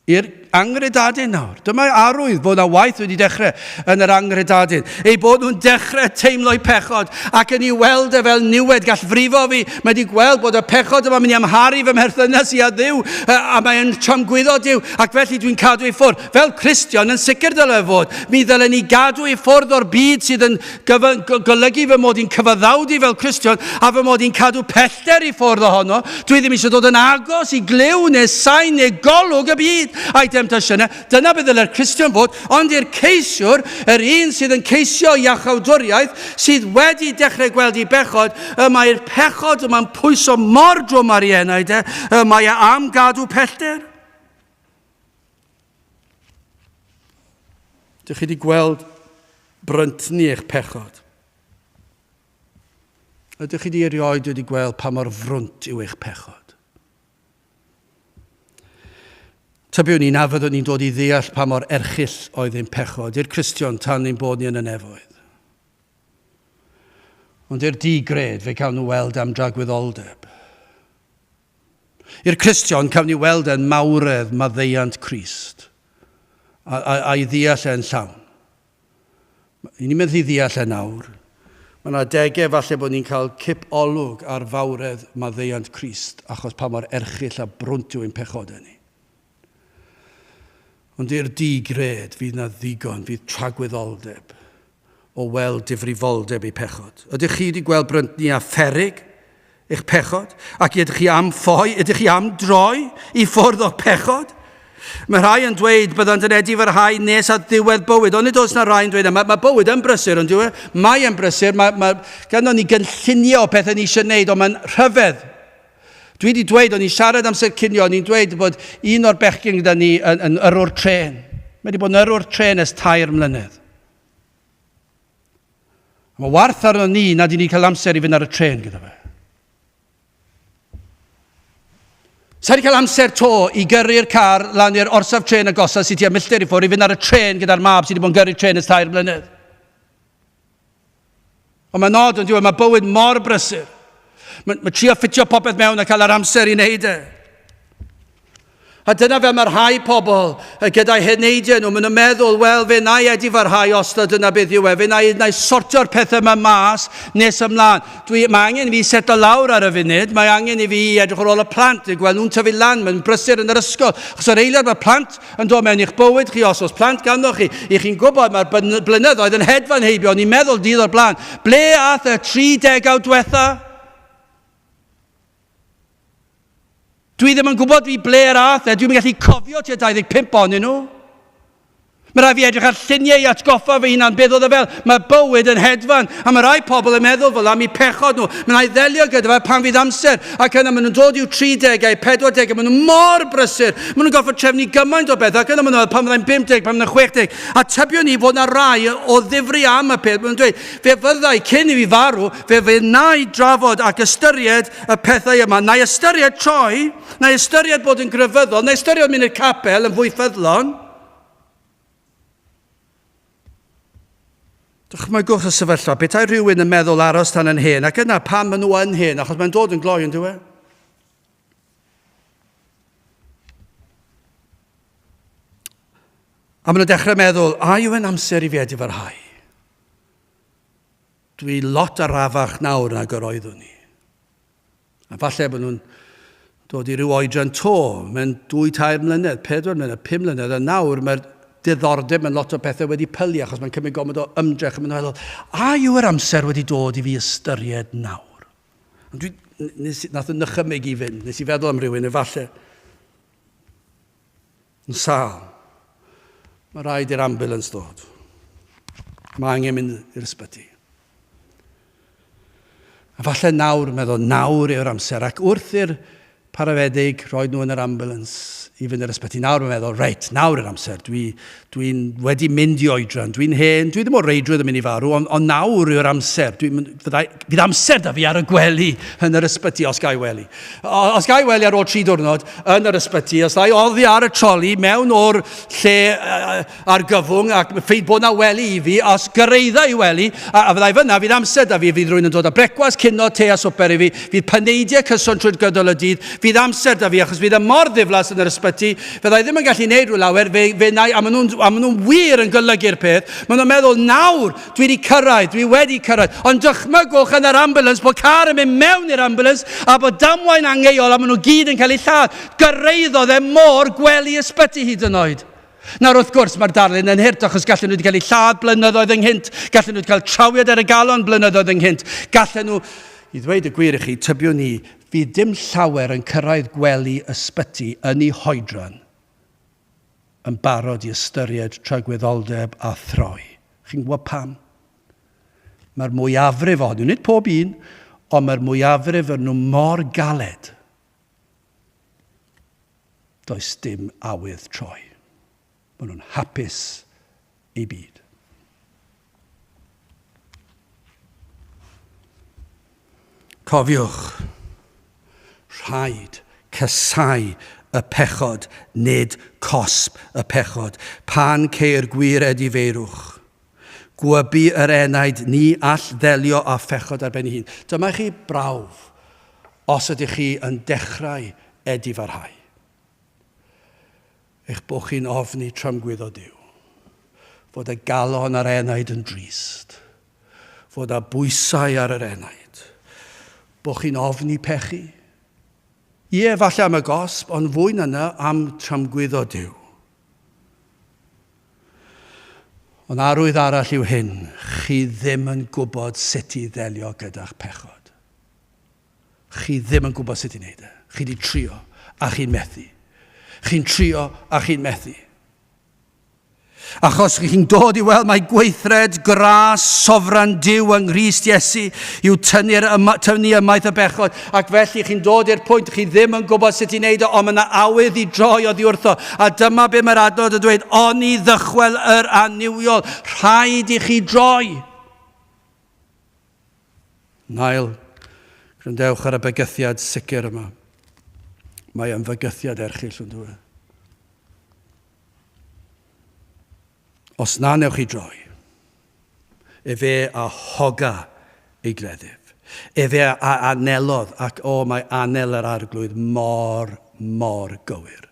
I'r angredadau nawr. Dyma arwydd bod yna waith wedi dechrau yn yr angredadau. Ei bod nhw'n dechrau teimlo'i pechod ac yn ei weld e fel niwed gall frifo fi. Mae wedi gweld bod y pechod yma mynd i amharu fy mherthynas i a Dduw a mae'n tramgwyddo Duw ac felly dwi'n cadw i ffwrdd. Fel Cristion yn sicr dylai fod. Mi ddylen ni gadw i ffwrdd o'r byd sydd yn golygu fy mod i'n cyfaddawdu fel Cristion a fy mod i'n cadw pellter i ffwrdd ohono. Dwi ddim eisiau dod yn agos i glyw neu sain neu golwg y byd a'i temptasiynau. Dyna beth ddylai'r Cristion fod, ond i'r ceisiwr, yr un sydd yn ceisio iachawdwriaeth, sydd wedi dechrau gweld ei bechod, mae'r pechod yma'n pwyso mor drwm ar ei enaid, mae e am gadw pellter. Dych chi wedi gweld bryntni eich pechod? Ydych chi wedi erioed wedi gweld pa mor frwnt yw eich pechod? Tybiwn ni na fyddwn ni'n dod i ddeall pa mor erchill oedd ein pechod. I'r Cristion tan ni'n bod ni yn y nefoedd. Ond i'r digred fe cawn nhw weld am dragwyddoldeb. I'r Cristion cawn ni weld yn mawredd maddeuant Crist. A'i ddeall e'n llawn. I ni'n meddwl i ddeall e nawr. Mae yna degau falle bod ni'n cael cip olwg ar fawredd maddeuant Crist achos pa mor erchill a brwnt yw ein pechodau ni. Ond i'r digred fydd na ddigon, fydd tragwyddoldeb o weld difrifoldeb ei pechod. Ydych chi wedi gweld bryntni a pherig eich pechod? Ac ydych chi am ffoi, ydych chi am droi i ffwrdd o'ch pechod? Mae rhai yn dweud byddant yn edifyrhau nes at ddiwedd bywyd. Ond nid oes na rai yn dweud, mae bywyd yn brysur, ond dwi, mae yn brysur, gan o'n ni gynllunio o pethau ni eisiau gwneud, ond mae'n rhyfedd. Dwi wedi dweud, o'n i'n siarad amser cinio, o'n i'n dweud bod un o'r bechgyn gyda ni yn yrwr tren. Mae wedi bod yn yrwr tren ers 2 mlynedd. Mae warth arno ni nad i ni cael amser i fynd ar y tren gyda fe. Sa wedi cael amser to i gyrru'r car lan i'r orsaf tren agosaf sydd tua milltir i ffwrdd i fynd ar y tren gyda'r mab sydd wedi bod yn gyrru'r tren ers 2 mlynedd. Ond mae'n nod yn diwedd, mae bywyd mor brysur. Mae trio ffitio popeth mewn a cael yr amser i wneud e. A dyna fe mae rhai pobl gyda'i heneidiau nhw, maen nhw'n meddwl, wel, fe na i edifyrhau os dyna beth yw e, fe na i sortio'r pethau yma mas nes ymlaen. Mae angen i fi setlo lawr ar y funud, mae angen i fi edrych ar ôl y plant, i gweld nhw'n tyfu lan, mae'n brysur yn yr ysgol. Achos yr eiliad mae plant yn dod mewn i'ch bywyd chi, os plant ganddo chi, i chi'n gwybod mae'r blynyddoedd yn hedfan heibio, ni'n meddwl dydd o'r blaen, ble ath y 30 diwetha? Dwi ddim yn gwybod fi ble ar ath, dwi'n gallu cofio tua 25 ohonyn nhw. Mae rai fi edrych ar lluniau i atgoffa fy hunan beth oedd e fel. Mae bywyd yn hedfan, a mae rai pobl yn meddwl fel am eu pechod nhw. Mae rai ddelio gyda fe pan fydd amser, ac yna maen nhw'n dod i'w 30au, 40au, maen nhw'n mor brysur. Maen nhw'n goffod trefnu gymaint o beth, ac yna maen nhw'n pan fyddai'n 50, pan fyddai'n 60. A tybio ni fod yna rai o ddifri am y peth. Maen nhw'n dweud, fe fyddai cyn i fi farw, fe na i drafod ac ystyried y pethau yma. Na i ystyried troi, na i ystyried bod yn grefyddol, na i ystyried mynd i'r capel yn fwy ffyddlon. Dychmygwch y sefyllfa, beth rhywun yn meddwl aros tan yn hen, ac yna pan maen nhw yn hen, achos mae'n dod yn gloi yn dweud. A maen nhw'n dechrau meddwl, a yw yn amser i fi edifarhau? Dwi lot arafach nawr nag yr oeddwn ni. A falle maen nhw'n dod i ryw oedran to, mewn 2-3 mlynedd, 4 mlynedd, 5 mlynedd, a nawr mae'r diddordeb mewn lot o pethau wedi pylu, achos mae'n cymryd gomod o ymdrech, a maen nhw'n meddwl, a yw yr amser wedi dod i fi ystyried nawr? Nath yn nychymig i fynd, nes i feddwl am rhywun, efallai. Yn sal. Mae rhaid i'r ambulance dod. Mae angen mynd i'r ysbyty. A falle nawr, meddwl, nawr yw'r amser. Ac wrth i'r paramedig roed nhw yn yr ambulance i fynd i'r ysbyty. Nawr mae'n meddwl, reit, nawr yw'r amser. Dwi'n wedi mynd i oedran. Dwi'n hen, dwi ddim o reidrwydd yn mynd i farw, ond nawr yw'r amser. Fydd amser da fi ar y gwely yn yr ysbyty os gai wely. Os gai wely ar ôl 3 diwrnod yn yr ysbyty, os gai oddi ar y troli mewn o'r lle argyfwng ac ffeid bod na wely i fi, os gyrraedda i wely, a fyddai fyna, fydd amser da fi, fydd rhywun yn dod â brecwas, cino, te a swper i fi, fydd paneidiau cyson trwy'r gydol y dydd, fydd amser da fi, achos fydd y mor ddiflas yn yr ysbyty, fyddai ddim yn gallu gwneud rhyw lawer, a maen nhw'n wir yn golygu'r peth. Maen nhw'n meddwl, nawr, dwi wedi cyrraedd. Ond dychmygwch yn yr ambulance, bod car yn mynd mewn i'r ambulance, a bod damwain angheuol, a maen nhw gyd yn cael eu lladd. Gyrraeddodd e mor gwely ysbyty hyd yn oed. Nawr wrth gwrs mae'r darlun yn hirt, achos gallen nhw wedi cael eu lladd blynyddoedd ynghynt, gallen nhw wedi cael trawiad ar y galon blynyddoedd ynghynt, gallen nhw, i ddweud y gwir i chi, tybio ni, fydd dim llawer yn cyrraedd gwely ysbyty yn ei hoedran yn barod i ystyried tragwyddoldeb a throi. Chi'n gwybod pam? Mae'r mwyafrif ohonyn nhw, nid pob un, ond mae'r mwyafrif yn nhw mor galed. Does dim awydd troi. Maen nhw'n hapus ei byd. Cofiwch, rhaid cysau y pechod, nid cosb y pechod. Pan ceir gwir edifeirwch. Gwybu yr enaid ni all ddelio â phechod ar ben ei hun. Dyma chi brawf os ydych chi yn dechrau edifarhau. Eich bod chi'n ofni trymgwydd o Duw. Fod y galon ar enaid yn drist. Fod y bwysau ar yr enaid. Bod chi'n ofni pechu. Ie, falle am y gosb, ond fwy na yna am trymgwydd o Duw. Ond arwydd arall yw hyn, chi ddim yn gwybod sut i ddelio gyda'ch pechod. Chi ddim yn gwybod sut i wneud e. Chi di trio a chi'n methu. Chi'n trio a chi'n methu. Achos chi'n dod i weld mae gweithred, gras, sofran Duw yng Nghrist Iesu yw tynnu ymaith y bechod, ac felly chi'n dod i'r pwynt chi ddim yn gwybod sut i wneud o, ond mae yna awydd i droi oddi wrtho. A dyma be mae'r adnod yn dweud, oni ddychwel yr aniwiol, rhaid i chi droi. Nail, grandewch ar y bygythiad sicr yma. Mae yn fygythiad erchyll yn dweud. Os na newch chi droi, fe a hoga ei gleddyf, fe a anelodd, ac mae anel yr arglwydd mor gywir.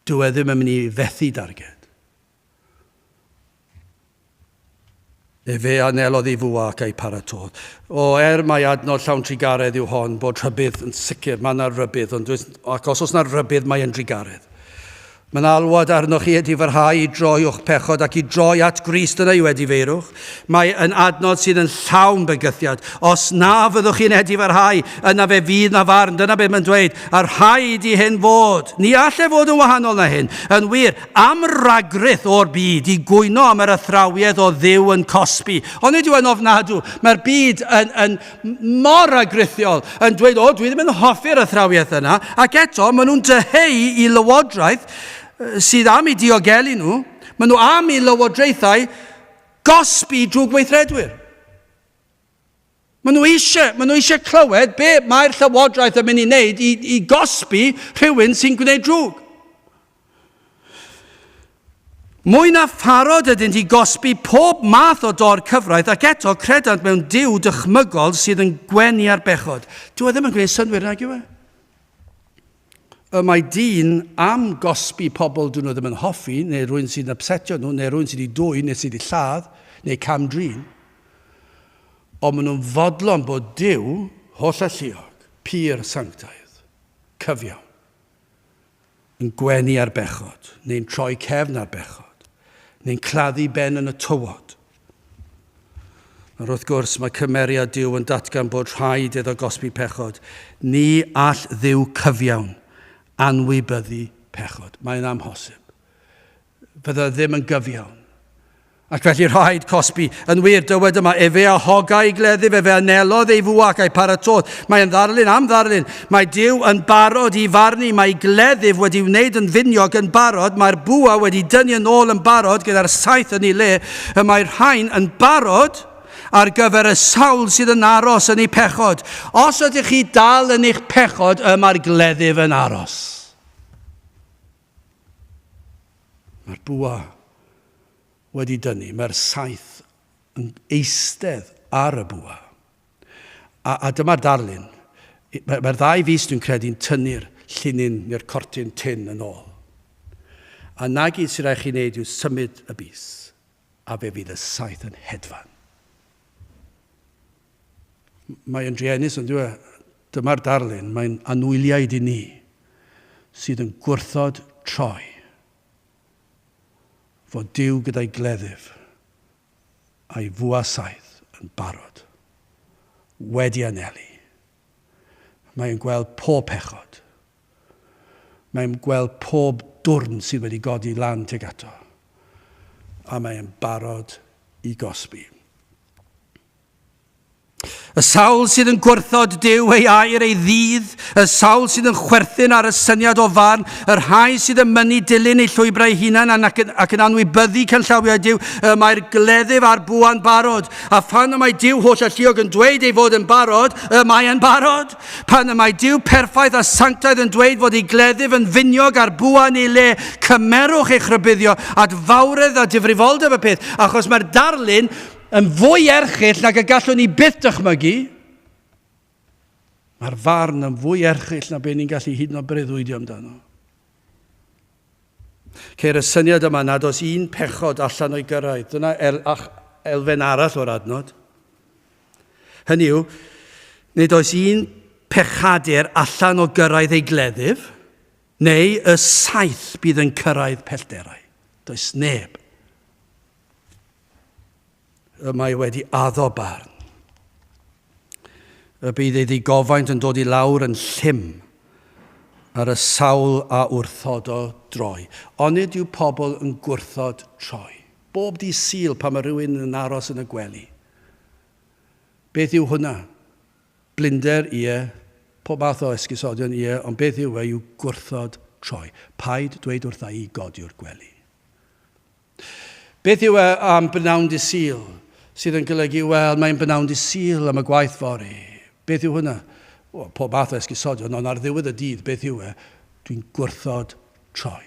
Dwi ddim yn mynd i fethu darged. Fe anelodd ei fwa ac ei paratodd. Mae adnod llawn trigaredd yw hon, bod rhybydd yn sicr, mae yna rybydd, ac os oes yna rybydd, mae yn trigaredd. Mae'n alwad arnoch chi wedi farhau I droi o'ch pechod ac I droi at Grist yna I wedi feirwch. Mae yn adnod sydd yn llawn bygythiad. Os na fyddwch chi'n wedi farhau, yna fe fydd na farn. Dyna beth mae'n dweud. Ar rhaid I hyn fod. Ni allai fod yn wahanol na hyn. Yn wir, am ragryth o'r byd I gwyno am yr athrawiaeth o Dduw yn cosbi. Ond nid yw yn ofnadw. Mae'r byd yn mor agrithiol yn dweud, o, dwi ddim yn hoffi'r athrawiaeth yna. Ac eto, maen nhw'n dyheu I lywodraeth sydd am I diogelu nhw, maen nhw am I lywodraethau gosbi drwy gweithredwyr. Maen nhw eisiau clywed be mae'r llywodraeth yn mynd I wneud I gosbi rhywun sy'n gwneud drwg. Mwy na pharod ydyn I gosbi pob math o dor cyfraith ac eto credant mewn Duw dychmygol sydd yn gwenu ar bechod. Dwi ddim yn gwneud synwyr nag yw e. Mae dyn am gosbi pobl dyn nhw ddim yn hoffi, neu rwy'n sy'n upsetio nhw, neu rwy'n sydd I dwy, neu sydd I lladd, neu camdrin. Ond maen nhw'n fodlon bod Duw, holl alluog, pur sanctaidd, cyfiawn, yn gwenu ar bechod, neu'n troi cefn ar bechod, neu'n claddu ben yn y tywod. Wrth gwrs, mae cymeriad Duw yn datgan bod rhaid iddo gosbi pechod. Ni all Dduw cyfiawn anwybyddu pechod. Mae'n amhosib. Fydda ddim yn gyfiawn. Ac felly rhaid cosbi. Yn wir, dywed yma, efe a hogau gleddyf, efe a nelodd ei fwa ac ei paratod. Mae'n ddarlun am ddarlun. Mae Duw yn barod I farnu. Mae gleddyf wedi wneud yn finiog yn barod. Mae'r bwa wedi dynnu yn ôl yn barod gyda'r saith yn ei le. Mae'r rhain yn barod ar gyfer y sawl sydd yn aros yn ei pechod. Os ydych chi dal yn eich pechod, mae'r gleddyf yn aros. Mae'r bwa wedi dynnu, mae'r saith yn eistedd ar y bwa. A dyma'r darlun. Mae'r ddau fus dwi'n credu'n tynnu'r llinyn neu'r cortyn tin yn ôl. A na gyd sy'n rhaid chi wneud yw symud y bus, a fe fydd y saith yn hedfan. Mae'n driennus ond dyma'r darlun, mae'n anwyliaid I ni sydd yn gwrthod troi fod Duw gyda'i gleddyf a'i fwa saith yn barod wedi anelu. Mae'n gweld pob pechod. Mae'n gweld pob dwrn sydd wedi godi lan tuag ato. A mae'n barod I gosbi. Y sawl sydd yn gwrthod Duw ei air ei ddydd, y sawl sydd yn chwerthin ar y syniad o farn, yr rhai sydd yn mynnu dilyn ei llwybrau hunan ac yn anwybyddu canllawiau Duw, mae'r gleddyf a'r bwa'n barod. A phan y mae Duw holl alluog yn dweud ei fod yn barod, mae'n barod. Pan y mae Duw perffaith a sanctaidd yn dweud fod ei gleddyf yn finiog a'r bwa'n ei le, cymerwch eich rybuddio at fawredd a difrifoldeb y peth, achos mae'r darlun yn fwy erchyll nag y gallwn ni byth dychmygu. Mae'r farn yn fwy erchyll na be ni'n gallu hyd yn oed breuddwydio amdano. Ceir y syniad yma nad oes un pechod allan o'i gyrraedd. Dyna elfen arall o'r adnod. Hynny yw, nid oes un pechadur allan o gyrraedd ei gleddyf, neu y saith bydd yn cyrraedd pellterau. Does neb. Mae wedi addo barn. Y bydd ei ddigofaint yn dod I lawr yn llym ar y sawl a wrthodo droi. Onid yw pobl yn gwrthod troi. Bob di sil pan mae rhywun yn aros yn y gwely. Beth yw hwnna? Blinder, pob math o esgusodion, ond beth yw gwrthod troi. Paid dweud wrtha I godi'r gwely. Beth yw am bynawn di sil? Sydd yn golygu, wel, mae'n bynawn di sil am y gwaith fori. Beth yw hwnna? Pob math o esgusodion, ond ar ddiwedd y dydd, beth yw dwi'n gwrthod troi.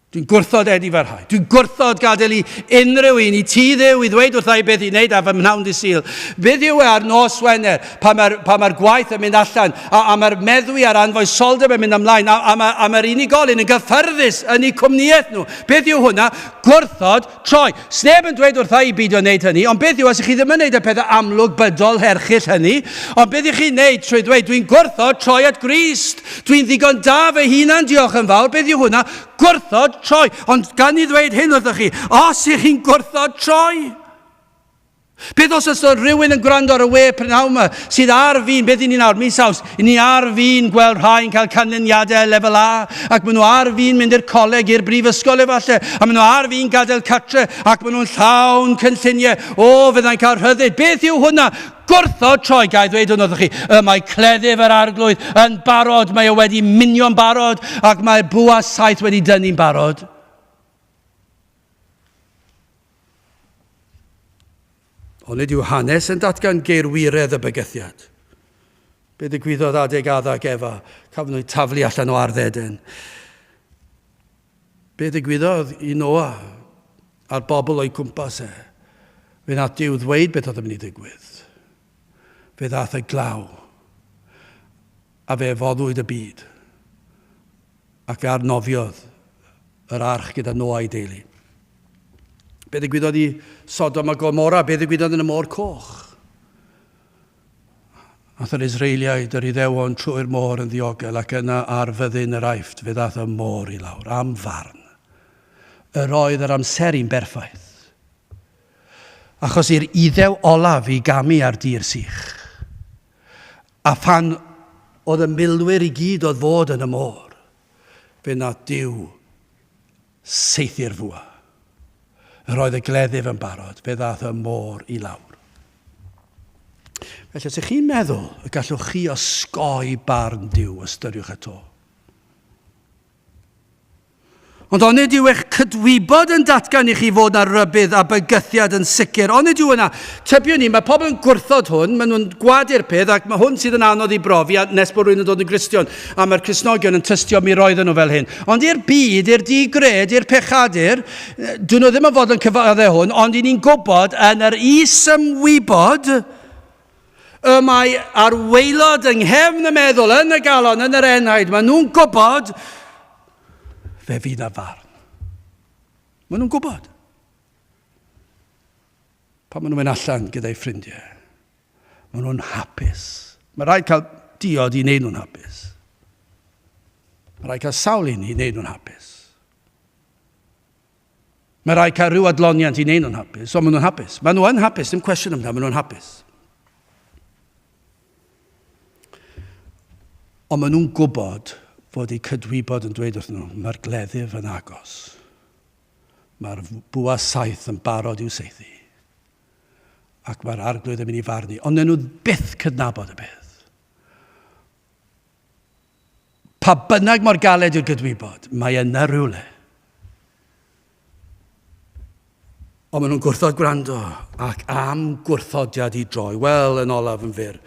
Dwi'n gwrthod edifarhau. Dwi'n gwrthod gadael I unrhyw un I ti Dduw I ddweud wrtha I beth I wneud a fy mhnawn di sil. Beth yw ar nos Wener pa mae'r gwaith yn mynd allan a mae'r meddwi a'r anfoesoldeb yn mynd ymlaen a mae'r unigolyn yn gyffyrddus yn eu cwmniaeth nhw. Beth yw hwnna? Gwrthod troi. Sneb yn dweud wrtha I beidio wneud hynny, ond beth yw os ych chi ddim yn wneud y pethau amlwg bydol herchyll hynny, ond beth ych chi'n wneud trwy ddweud dwi'n gwrthod troi at Grist. Dwi'n ddigon da fy hunan, diolch yn fawr. Beth yw hwnna? gwrthod troi. Ond gan I ddweud hyn wrthych chi, os ych chi'n gwrthod troi. Beth os ys rhywun yn gwrando ar y we prynawn yma sydd ar fin, beth i ni nawr, mis Aws, i ni ar fin gweld rhai'n cael canlyniadau lefel A, ac maen nhw ar fin mynd i'r coleg i'r brifysgol efallai, a maen nhw ar fin gadael cartre, ac maen nhw'n llawn cynlluniau, fyddai'n cael rhyddid. Beth yw hwnna? Gwrthod troi, gai ddweud hwnnw wrthych chi, mae cleddyf yr arglwydd yn barod, mae o wedi minio'n barod, ac mae bwa saith wedi dynnu'n barod. Ond yw hanes yn datgan geirwiredd y bygythiad. Be ddigwyddodd adeg addag Efa, cafon nhw taflu allan o arddeden. Be ddigwyddodd I Noa a'r bobl o'i cwmpas e. Fe nath Duw ddweud beth oedd yn mynd I ddigwydd. Fe ddath y glaw, a fe foddwyd y byd, ac fe arnofiodd yr arch gyda Noa I deulu. Be ddigwyddodd I Sodom a Gomora, be ddigwyddodd yn y môr coch. Ath yr Israeliaid yr Iddewon trwy'r môr yn ddiogel ac yna ar fyddin yr Aifft, fe ddath y môr I lawr, am farn. Yr oedd yr amseru'n berffaith. Achos i'r iddew olaf I gamu ar dir sych. A phan oedd y milwyr I gyd oedd fod yn y môr, fe nath Duw saethu'r fwa. Yr oedd y gleddyf yn barod, fe ddath y môr I lawr. Felly, os ych chi'n meddwl y gallwch chi osgoi barn Duw, ystyriwch eto. Ond onid yw eich cydwybod yn datgan I chi fod na rybydd a bygythiad yn sicr. Onid yw yna, tybiwn ni, mae pobl yn gwrthod hwn, maen nhw'n gwadu'r peth, ac mae hwn sydd yn anodd I brofi, nes bod rhywun yn dod yn Gristion, a mae'r Cristnogion yn tystio mi roedden nhw fel hyn. Ond i'r byd, i'r digred, i'r pechadur, dyn nhw ddim yn fod yn cyfaddau hwn, ond I ni'n gwybod yn yr is-ymwybod, mae arwaelod yng nghefn y meddwl, yn y galon, yn yr enhaid, maen nhw'n gwybod fe fydd na farn. Maen nhw'n gwybod. Pan maen nhw'n mynd allan gyda'i ffrindiau, maen nhw'n hapus. Mae rhaid cael diod I wneud nhw'n hapus. Mae rhaid cael sawl un I wneud nhw'n hapus. Mae rhaid cael rhyw adloniant I wneud nhw'n hapus, ond maen nhw'n hapus. Maen nhw'n hapus, dim cwestiwn amdano, maen nhw'n hapus. Ond maen nhw'n gwybod fod eu cydwybod yn dweud wrthyn nhw, mae'r gleddyf yn agos. Mae'r bwa saith yn barod i'w saethu. Ac mae'r arglwydd yn mynd I farnu. Ond nhw byth cydnabod y beth. Pa bynnag mor galed yw'r cydwybod, mae yna rhywle. Ond maen nhw'n gwrthod gwrando, ac am gwrthodiad I droi. Wel, yn olaf yn fyr.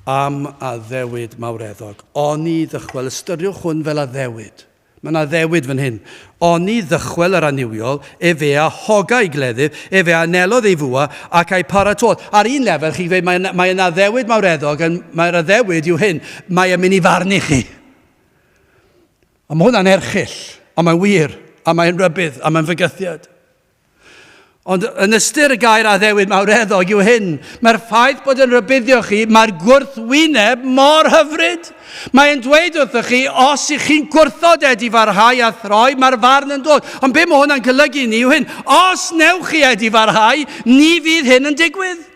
Am a ddewid mawreddog. Oni ddychwel, ystyriwch hwn fel a ddewid. Mae yna ddewid fan hyn. Oni ddychwel yr aniwiol, fe a hoga I gleddyf, fe a nelodd ei fwa, ac a'i paratod. Ar un lefel, chi dweud, mae yna ddewid mawreddog, mae'r ddewid yw hyn, mae yn mynd I farnu chi. A mae hwnna'n erchill, a mae'n wir, a mae'n rybydd, a mae'n fygythiad. Ond yn ystyr y gair a ddewid mawreddog yw hyn, mae'r ffaith bod yn rybuddio chi, mae'r gwrthwyneb mor hyfryd. Mae'n dweud wrthych chi, os ych chi'n gwrthod I farhau a throi, mae'r farn yn dod. Ond be mae hwnna'n golygu ni yw hyn, os newch chi I farhau, ni fydd hyn yn digwydd.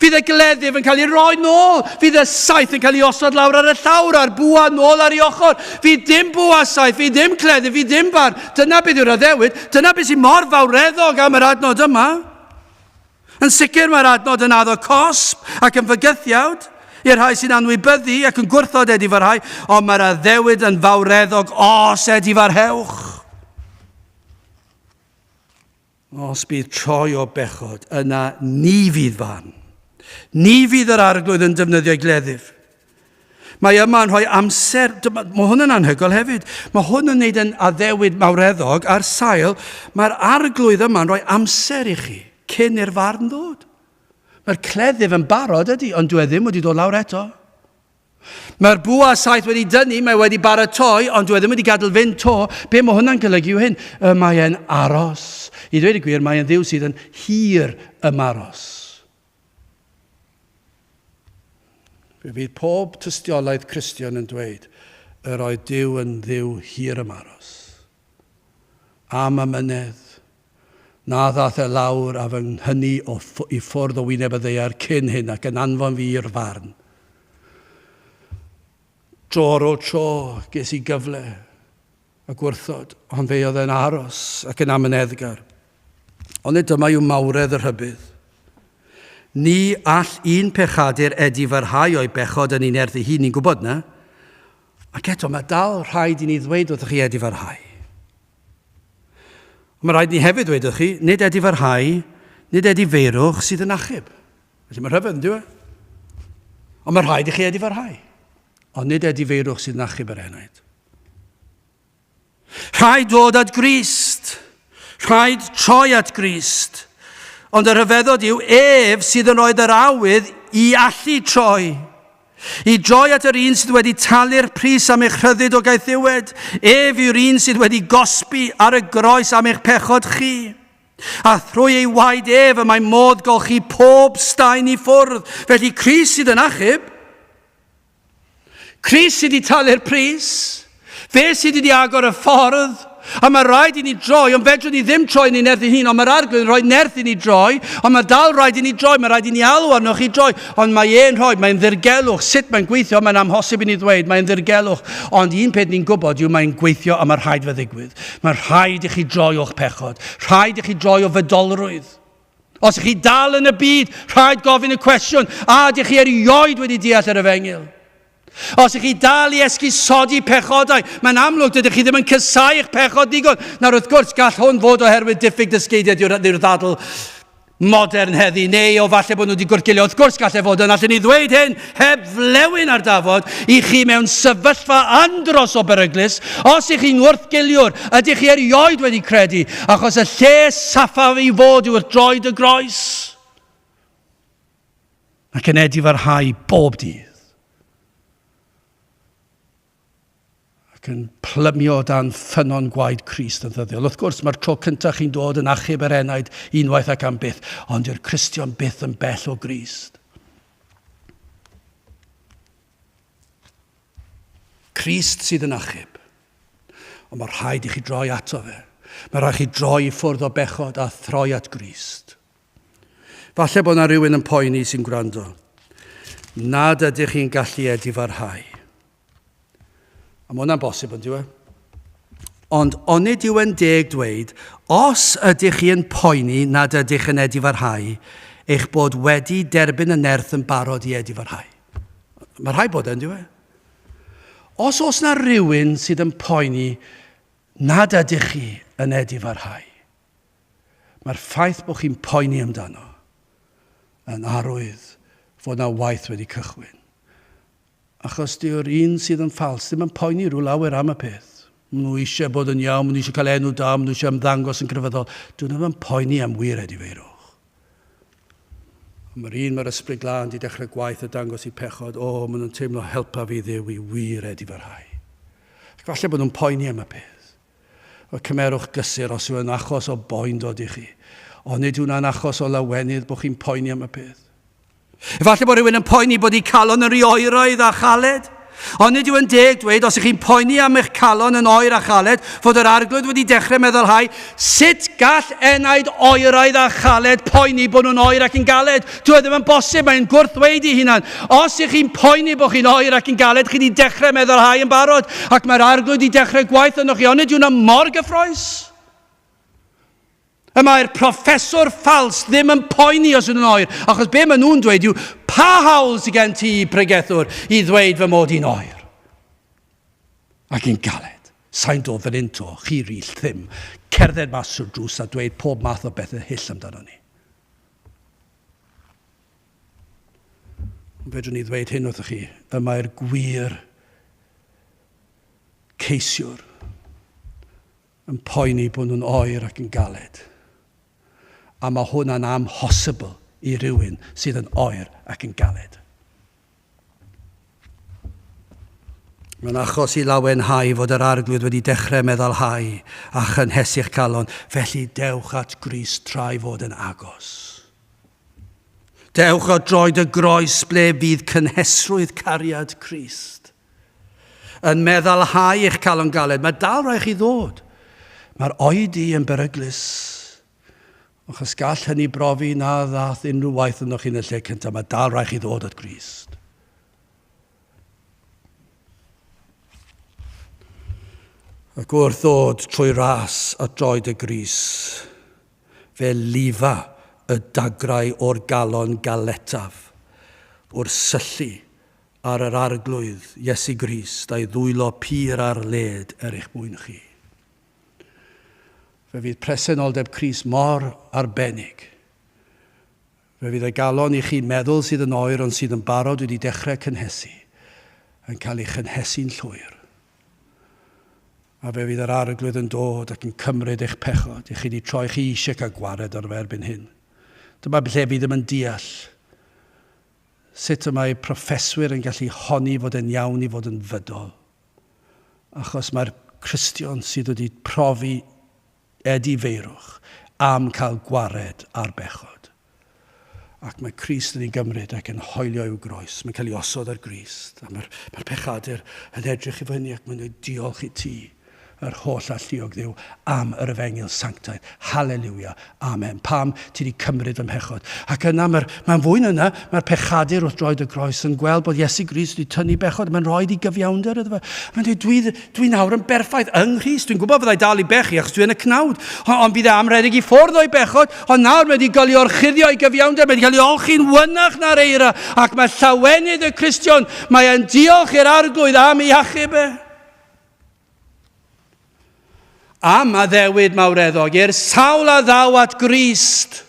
Fydd y gleddyf yn cael ei roi nôl. Fydd y saith yn cael ei osod lawr ar y llawr, a'r bwa nôl ar ei ochr. Fydd dim bwa saith, fydd dim gleddyf, fydd dim bar. Dyna beth yw'r addewid. Dyna beth sy'n mor fawreddog am yr adnod yma. Yn sicr mae'r adnod yn addo cosb ac yn fygythiawd i'r rhai sy'n anwybyddu ac yn gwrthod farhau, ond mae'r addewid yn fawreddog os farhewch. Os bydd troi o bechod, yna ni fydd fan. Ni fydd yr arglwydd yn defnyddio gleddyf. Mae yma'n rhoi amser, mae hwn yn anhygoel hefyd. Mae hwn yn neud yn addewid mawreddog ar sail, mae'r arglwydd yma'n rhoi amser I chi, cyn i'r farn ddod. Mae'r cleddyf yn barod ydy, ond dwi ddim wedi dod lawr eto. Mae'r bwa saith wedi dynnu, mae wedi baratoi, ond dwi ddim wedi gadael fynd to. Be mae hwnna'n golygu yw hyn? Mae e'n aros. I ddweud y gwir, mae e'n ddiw sydd yn hir ymaros. Fe fydd pob tystiolaeth Cristion yn dweud, yr oedd Duw yn ddiw hir ymaros. am amynedd. Na ddath e lawr a fy hynny i ffwrdd o wyneb y ddeiar cyn hyn ac yn anfon fi i'r farn. Tro o tro ges i gyfle a gwrthod, ond fe oedd e'n aros ac yn amyneddgar. Ond dyma yw mawredd y rhybydd. Ni all un pechadur edifarhau o'i bechod yn un erddi hun, ni'n gwybod na? Ac eto, mae dal rhaid i ni ddweud wrth chi edifarhau. Mae rhaid ni hefyd dweud chi, nid edifarhau, nid ediferwch sydd yn achub. Felly mae rhyfedd yn diwy. Ond mae rhaid i chi edifarhau. Ond nid ediferwch sydd yn achub yr enaid. Rhaid dod at Grist. Rhaid troi at Grist. Ond y rhyfeddod yw ef sydd yn oed yr awydd i allu troi. I droi at yr un sydd wedi talu'r pris am eich rhyddid o gaeth ddiwed. Ef yw'r un sydd wedi gosbi ar y groes am eich pechod chi. A thrwy ei waed ef y mae modd golchi pob staen i ffwrdd. Felly Crist sydd yn achub, Crist sydd wedi talu'r pris, fe sydd wedi agor y ffordd, a mae rhaid i ni droi, ond fedrwn ni ddim troi ni'n erddi hun, ond mae'r arglwydd yn rhoi nerth i ni droi, ond mae dal rhaid i ni droi, mae rhaid i ni alw arnoch i droi, ond mae e'n rhoi, mae'n ddirgelwch, sut mae'n gweithio, mae'n amhosib i ni ddweud, mae'n ddirgelwch, ond un peth ni'n gwybod yw mae'n gweithio a mae'r rhaid fe ddigwydd. Mae'n rhaid i chi droi o'ch pechod, rhaid i chi droi o fydolrwydd. Os ych chi dal yn y byd, rhaid gofyn y cwestiwn, a ydych chi erioed wedi deall yr efengyl? Os ych chi dal i esgusodi pechodau, mae'n amlwg dydych chi ddim yn cysau eich pechod digon. Nawr wrth gwrs gall hwn fod oherwydd diffyg dysgeidiad i'r ddadl modern heddi, neu o falle bod nhw wedi gwrgilio. Wrth gwrs gall fod yn allan ni ddweud hyn heb flewyn ar dafod i chi mewn sefyllfa andros o beryglus. Os ych chi'n wrthgiliwr, ydych chi erioed wedi credu, achos y lle saffaf i fod yw'r droed y groes. Ac yn edifarhau bob dydd. Ac yn plymio dan ffynon gwaed Crist yn ddyddiol. Wrth gwrs, mae'r tro cyntaf chi'n dod yn achub yr enaid unwaith ac am byth, ond yw'r Cristion byth yn bell o Grist. Crist sydd yn achub, ond mae'r rhaid i chi droi ato fe. Mae rhaid chi droi i ffwrdd o bechod a throi at Grist. Falle bod yna rhywun yn poeni sy'n gwrando. Nad ydych chi'n gallu edifarhau. A mae hwnna'n bosib yn diwedd. Ond onid yw yn deg dweud, os ydych chi yn poeni nad ydych yn edifarhau, eich bod wedi derbyn y nerth yn barod i edifarhau. Mae rhaid bod yn diwedd. Os oes yna rhywun sydd yn poeni nad ydych chi yn edifarhau, mae'r ffaith bod chi'n poeni amdano yn arwydd fod yna waith wedi cychwyn. Achos dyw'r un sydd yn ffals ddim yn poeni rhyw lawer am y peth. Maen nhw eisiau bod yn iawn, maen nhw eisiau cael enw da, maen nhw eisiau ymddangos yn gryfeddol. Dyn nhw'n poeni am wir ediferwch. Mae'r un mae'r ysbryd glân wedi dechrau gwaith a dangos i pechod, maen nhw'n teimlo helpa fi ddew i wir edifarhau. Ac falle bod nhw'n poeni am y peth. O cymerwch gysur os yw'n achos o boen dod i chi. Ond nid yw'n achos o lawenydd bod chi'n poeni am y peth. Efallai bod rhywun yn poeni bod ei calon yn rioeraidd a chaled. Ond nid yw yn deg dweud, os ych chi'n poeni am eich calon yn oer a chaled, fod yr arglwydd wedi dechrau meddylhau, sut gall enaid oeraidd a chaled poeni bod nhw'n oer ac yn galed? Dwi ddim yn bosib, mae'n gwrthweud i hunan. Os ych chi'n poeni bod chi'n oer ac yn galed, chi wedi dechrau meddylhau yn barod, ac mae'r arglwydd wedi dechrau gwaith yn o'ch chi, ond nid yw'n mor gyffroes? Y mae'r proffesor ffals ddim yn poeni os ydyn oer, achos be maen nhw'n dweud yw, pa hawl sydd gen ti pregethwr i ddweud fy mod i'n oer? Ac yn galed. Sa'n dod fel un to, chi rill ddim, cerdded mas o'r drws a dweud pob math o bethau hyll amdano ni. Fedrwn ni ddweud hyn wrth chi, y mae'r gwir ceisiwr yn poeni bod nhw'n oer ac yn galed. A mae hwnna'n amhosibl i rywun sydd yn oer ac yn galed. Mae'n achos i lawenhau fod yr arglwydd wedi dechrau meddalhau a chynhesu'ch calon, felly dewch at Grist tra'i fod yn agos. Dewch o droed y groes ble bydd cynhesrwydd cariad Crist. Yn meddalhau eich calon galed, mae dal rhaid chi ddod. Mae'r oedi yn beryglus. Achos gall hynny brofi na ddath unrhyw waith yno chi yn y lle cyntaf, mae dal rhaid chi ddod at Grist. Ac wrth ddod trwy ras a droed y Gris, fe lifa y dagrau o'r galon galetaf, o'r syllu ar yr arglwydd Iesu Grist a'i ddwylo pur ar led eich mwyn chi. Fe fydd presenoldeb Crist mor arbennig. Fe fydd y galon i chi meddwl sydd yn oer ond sydd yn barod wedi dechrau cynhesu yn cael ei chynhesu'n llwyr. A fe fydd yr arglwydd yn dod ac yn cymryd eich pechod i chi wedi troi chi eisiau cael gwared ar ferbyn hyn. Dyma lle fi ddim yn deall sut y mae proffeswyr yn gallu honni fod yn iawn i fod yn fydol. Achos mae'r Cristion sydd wedi profi edifeirwch am cael gwared ar bechod. Ac mae Crist yn ei gymryd ac yn hoelio i'w groes. Mae'n cael ei osod ar Grist. A mae'r pechadur yn edrych i fyny ac mae'n diolch i ti, yr holl alluog Dduw, am yr efengil sanctaidd. Halleluia. Amen. Pam ti wedi cymryd fy mhechod. Ac yna, mae'n fwy na yna, mae'r pechadur wrth droed y groes yn gweld bod Iesu Grist wedi tynnu bechod. Mae'n rhoi i gyfiawnder iddo fe. Mae'n dweud, dwi nawr yn berffaith yng Nghrist. Dwi'n gwybod fyddai dal i bechu achos dwi'n y cnawd. Ond bydd e am redeg i ffwrdd o'i bechod. Ond nawr mae wedi gael ei orchuddio i gyfiawnder. Mae wedi cael ei olchi'n wynach na'r eira. Ac mae llawenydd y Cristion, mae e'n diolch i'r arglwydd am ei achub e. Am addewid mawreddog, i'r sawl a ddaw at Grist.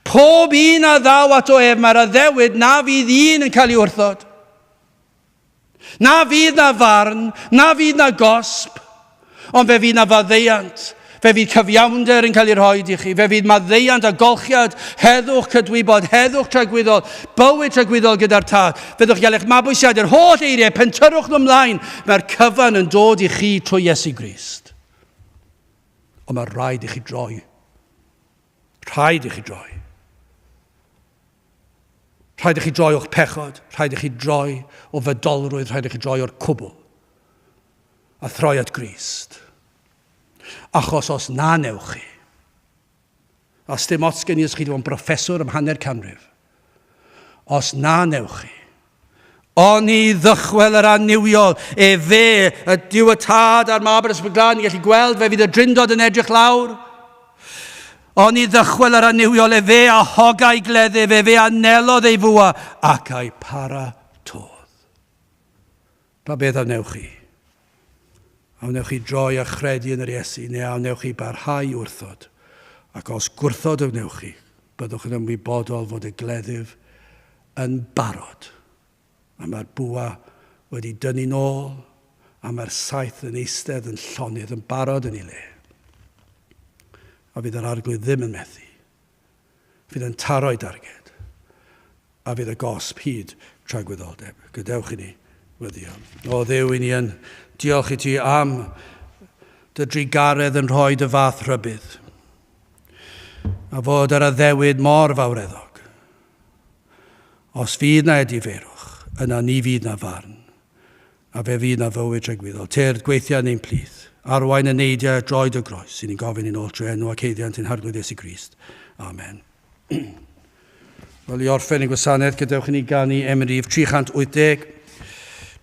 Pob un a ddaw at o ef, mae'r addewid na fydd un yn cael ei wrthod. Na fydd na farn, na fydd na gosb, ond fe fydd na faddeuant. Fe fydd cyfiawnder yn cael ei rhoi i chi. Fe fydd maddeuant a golchiad, heddwch cydwybod, heddwch tragwyddol, bywyd tragwyddol gyda'r tad. Fyddwch gael eich mabwysiad, yr holl eiriau, pentyrwch nhw ymlaen. Mae'r cyfan yn dod i chi trwy Iesu Grist. Ond mae rhaid i chi droi. Rhaid i chi droi. Rhaid i chi droi o'ch pechod. Rhaid i chi droi o fedolrwydd. Rhaid i chi droi o'r cwbl. A throi at Grist. Achos os na newch chi. Os dim ots gen i os chi wedi bod yn broffeswr ym hanner canrif. Os na newch chi. Oni ddychwel yr aniwiol, fe, y diw y tad a'r maber ysbrydlan, ni gallu gweld fe fydd y drindod yn edrych lawr. Oni ddychwel yr aniwiol, fe a hogau gleddyf, fe anelodd ei fwa, ac a'i para todd. Pa beth awnewch chi? Awnewch chi droi a chredu yn yr Iesu, neu awnewch chi barhau wrthod. Ac os gwrthod awnewch chi, byddwch yn ymwybodol fod y gleddyf yn barod. A mae'r bwa wedi dynnu nôl, a mae'r saith yn eistedd yn llonydd, yn barod yn ei le. A fydd yr arglwydd ddim yn methu. Fydd yn taro'i darged. A fydd y gosb hyd tragwyddoldeb. Gadewch i ni wyddio. O Dduw, i ni yn diolch i ti am dy drigaredd yn rhoi dy fath rybydd. A fod yr addewid mor fawreddog. Os fydd na edifeirwch, yna ni fydd na farn, a fe fydd na fywyd tragwyddol. Te'r gweithio neu'n plith. Arwain y neidiau droed y groes, sy'n ni'n gofyn i'n ôl trwy enw ac heiddiant yn harglwydd Iesu Grist. Amen. Wel, i orffen y gwasanaeth, gadewch i ni ganu emrif 380.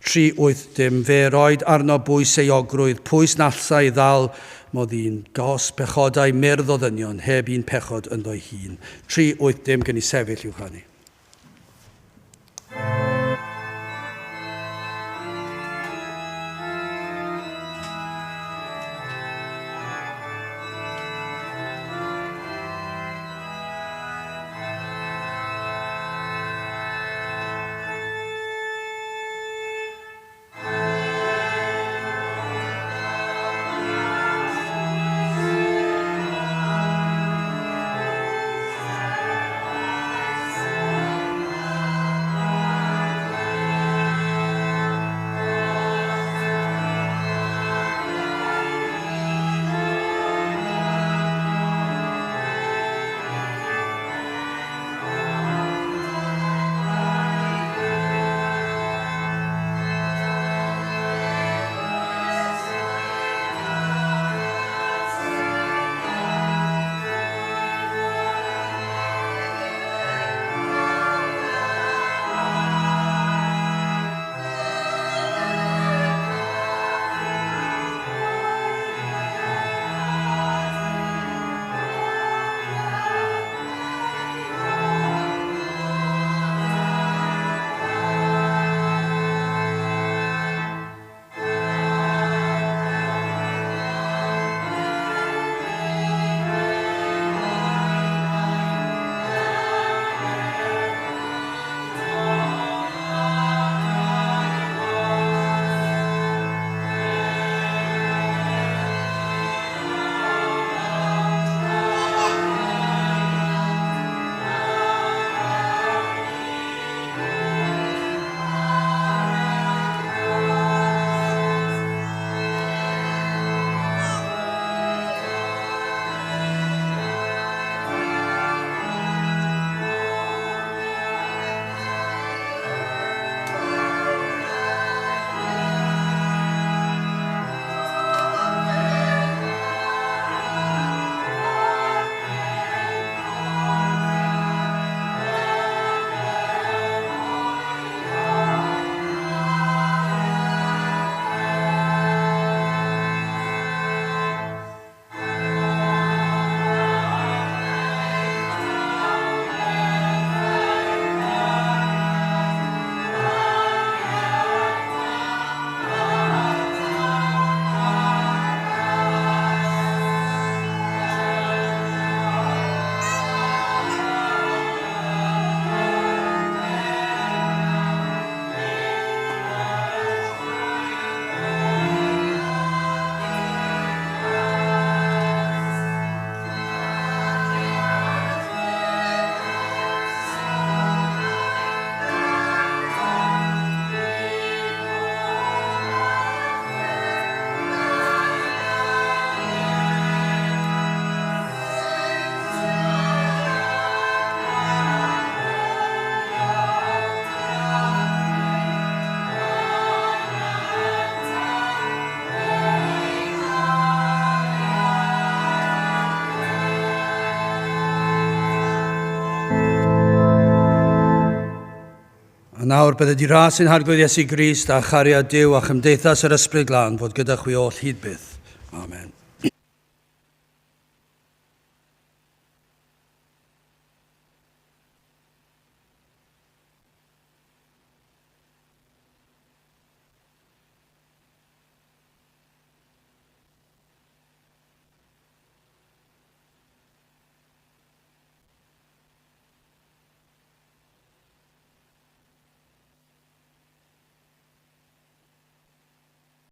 380. Fe roed arno bwys euogrwydd, pwys nallsa i ddal, modd un gos pechodau myrdd o ddynion, heb un pechod ynddo hun. 380 gen i sefyll i'w chanu. nawr bydde di ras yn harglwydd Iesu Grist a chariad Duw a chymdeithas yr Ysbryd Glân fod gyda chwi oll hyd byth. Amen.